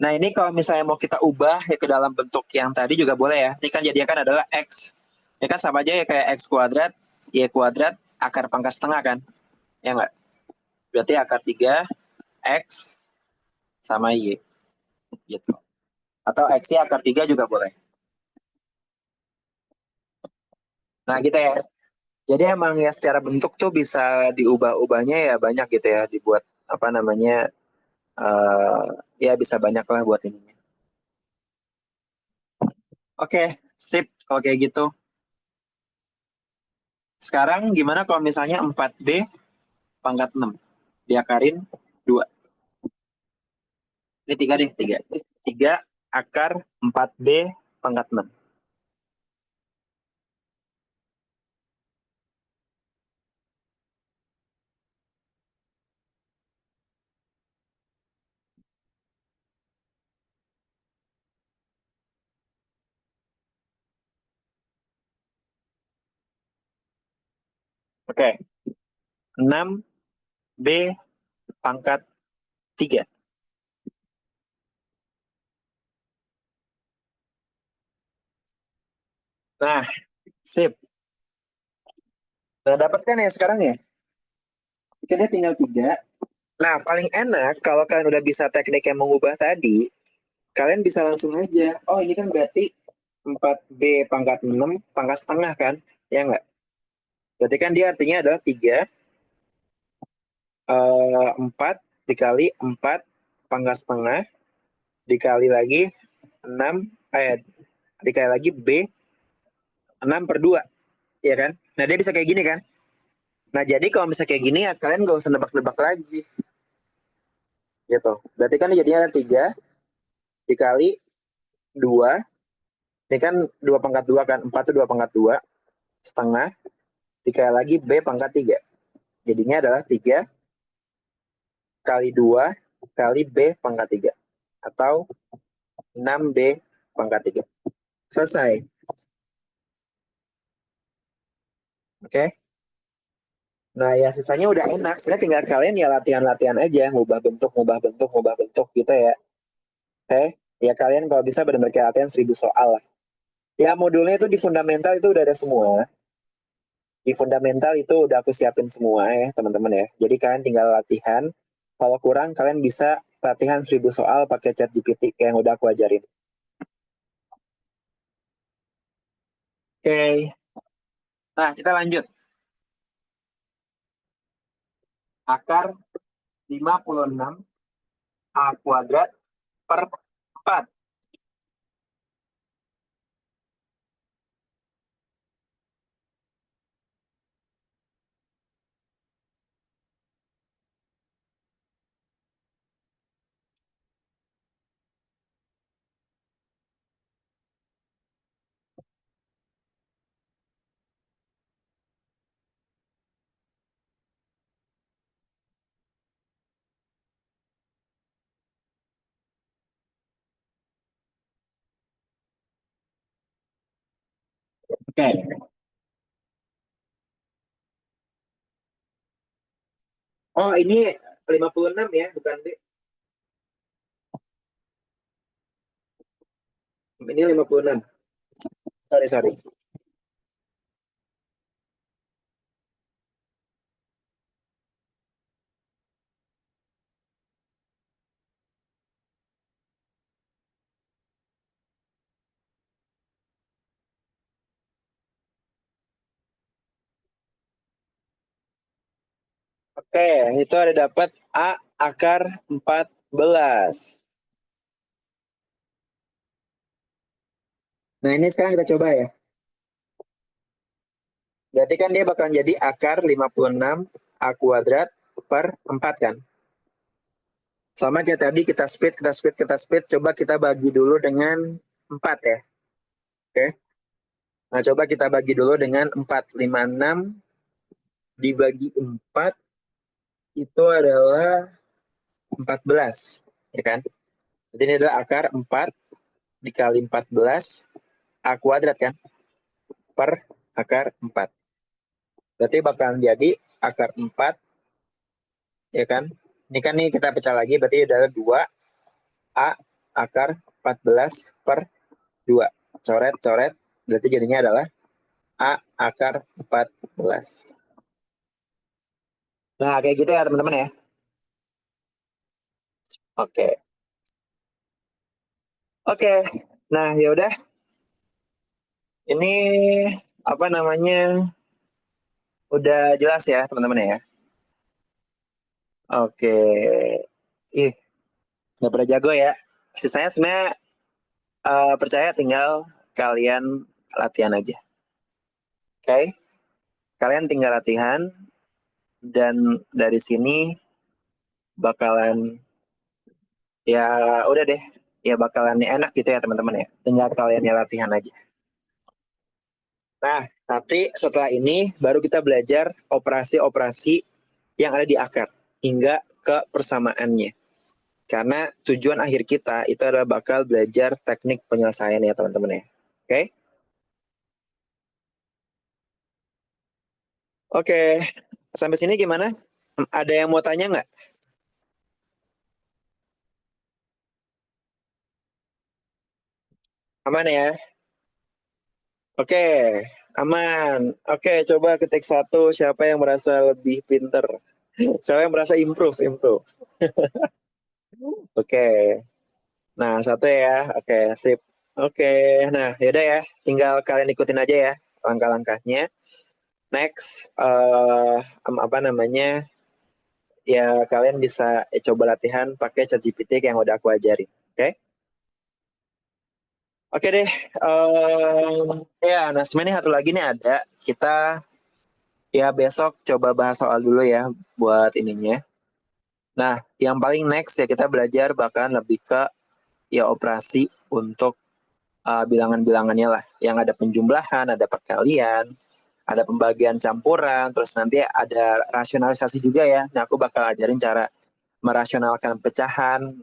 Nah ini kalau misalnya mau kita ubah ya ke dalam bentuk yang tadi juga boleh ya. Ini kan jadinya kan adalah X. Ini kan sama aja ya kayak X kuadrat, Y kuadrat, akar pangkat setengah kan? Ya nggak? Berarti akar 3 X sama Y gitu. Atau X-nya akar 3 juga boleh. Nah gitu ya. Jadi emang ya secara bentuk tuh bisa diubah-ubahnya ya banyak gitu ya. Dibuat apa namanya, eh ya bisa banyak lah buat ininya. Oke, sip kalau kayak gitu. Sekarang gimana kalau misalnya 4B pangkat 6 diakarin 2. Ini 3 deh, 3. 3 akar 4B pangkat 6. Oke, 6B pangkat 3. Nah, sip. Nah, dapat kan ya sekarang ya? Ikannya tinggal 3. Nah, paling enak kalau kalian udah bisa teknik yang mengubah tadi, kalian bisa langsung aja. Oh, ini kan berarti 4B pangkat 6 pangkat setengah kan? Ya nggak? Berarti kan dia artinya adalah 3, 4 dikali 4 pangkat setengah dikali lagi 6 dikali lagi B 6 per 2, ya kan? Nah, dia bisa kayak gini kan? Nah, jadi kalau misalnya kayak gini ya kalian gak usah nebak-nebak lagi, gitu. Berarti kan jadinya ada 3 dikali 2, ini kan 2 pangkat 2 kan, 4 itu 2 pangkat 2, setengah, dikali lagi B pangkat 3. Jadinya adalah 3 kali 2 kali B pangkat 3. Atau 6B pangkat 3. Selesai, oke? Okay? Nah, ya sisanya udah enak. Sebenarnya tinggal kalian ya latihan-latihan aja, ngubah bentuk, ngubah bentuk, ngubah bentuk gitu ya. Oke? Okay? Ya kalian kalau bisa benar-benar kayak latihan 1.000 soal lah. Ya modulnya itu di fundamental itu udah ada semua. Di fundamental itu udah aku siapin semua ya teman-teman ya. Jadi kalian tinggal latihan. Kalau kurang kalian bisa latihan 1000 soal pakai ChatGPT kayak yang udah aku ajarin. Oke. Nah, kita lanjut. Akar 56 A kuadrat per 4. Oke. Oh, ini 56 ya, bukan B. Ini 56. Sorry, sorry. Oke, itu ada dapat A akar 14. Nah, ini sekarang kita coba ya. Berarti kan dia bakal jadi akar 56 A kuadrat per 4 kan? Sama kayak tadi kita split, kita split, kita split. Coba kita bagi dulu dengan 4 ya. Oke. Nah, coba kita bagi dulu dengan 4. 56 dibagi 4 itu adalah 14. Ya kan? Jadi ini adalah akar 4 dikali 14 A kuadrat kan? Per akar 4. Berarti bakal jadi akar 4, ya kan? Ini kan nih kita pecah lagi, berarti adalah 2 A akar 14 per 2. Coret, coret. Berarti jadinya adalah A akar 14. Nah, kayak gitu ya teman-teman ya. Oke. Oke. Nah, ya udah. Ini apa namanya? Udah jelas ya teman-teman ya. Oke. Ih, nggak pernah jago ya. Sisanya sebenarnya percaya tinggal kalian latihan aja. Oke? Kalian tinggal latihan dan dari sini bakalan ya udah deh ya bakalan enak gitu ya teman-teman ya. Tinggal kalian ya latihan aja. Nah, nanti setelah ini baru kita belajar operasi-operasi yang ada di akar hingga ke persamaannya. Karena tujuan akhir kita itu adalah bakal belajar teknik penyelesaian ya teman-teman ya. Oke? Oke. Sampai sini gimana? Ada yang mau tanya nggak? Aman ya? Oke, aman. Oke, coba ketik satu. Siapa yang merasa lebih pinter? Siapa yang merasa improve, improve? Oke. Nah, satu ya. Oke, sip. Oke. Nah, yaudah ya. Tinggal kalian ikutin aja ya langkah-langkahnya. Next, apa namanya? Ya, kalian bisa coba latihan pakai ChatGPT kayak yang udah aku ajarin. Oke? Oke deh. Ya, nah sebenarnya satu lagi nih ada. Kita ya besok coba bahas soal dulu ya buat ininya. Nah, yang paling next ya kita belajar bahkan lebih ke ya operasi untuk bilangan-bilangannya lah. Yang ada penjumlahan, ada perkalian, ada pembagian campuran, terus nanti ada rasionalisasi juga ya. Nah, aku bakal ajarin cara merasionalkan pecahan,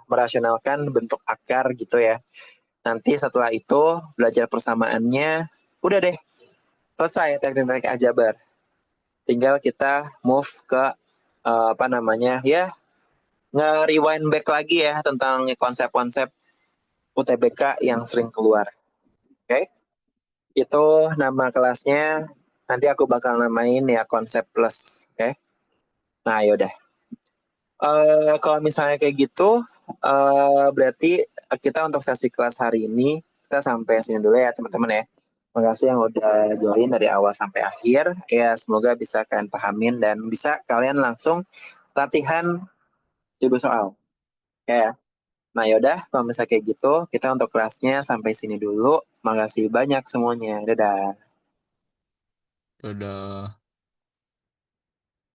merasionalkan bentuk akar gitu ya. Nanti setelah itu belajar persamaannya, udah deh selesai teknik-teknik aljabar. Tinggal kita move ke apa namanya ya nge-rewind back lagi ya tentang konsep-konsep UTBK yang sering keluar. Oke, okay? Itu nama kelasnya nanti aku bakal namain ya konsep plus. Oke, okay? Nah yaudah. Kalau misalnya kayak gitu, berarti kita untuk sesi kelas hari ini kita sampai sini dulu ya teman-teman ya. Makasih yang udah join dari awal sampai akhir. Ya semoga bisa kalian pahamin dan bisa kalian langsung latihan coba soal. Ya. Nah yaudah, kalau misalnya kayak gitu, kita untuk kelasnya sampai sini dulu. Makasih banyak semuanya. Dadah. Udah.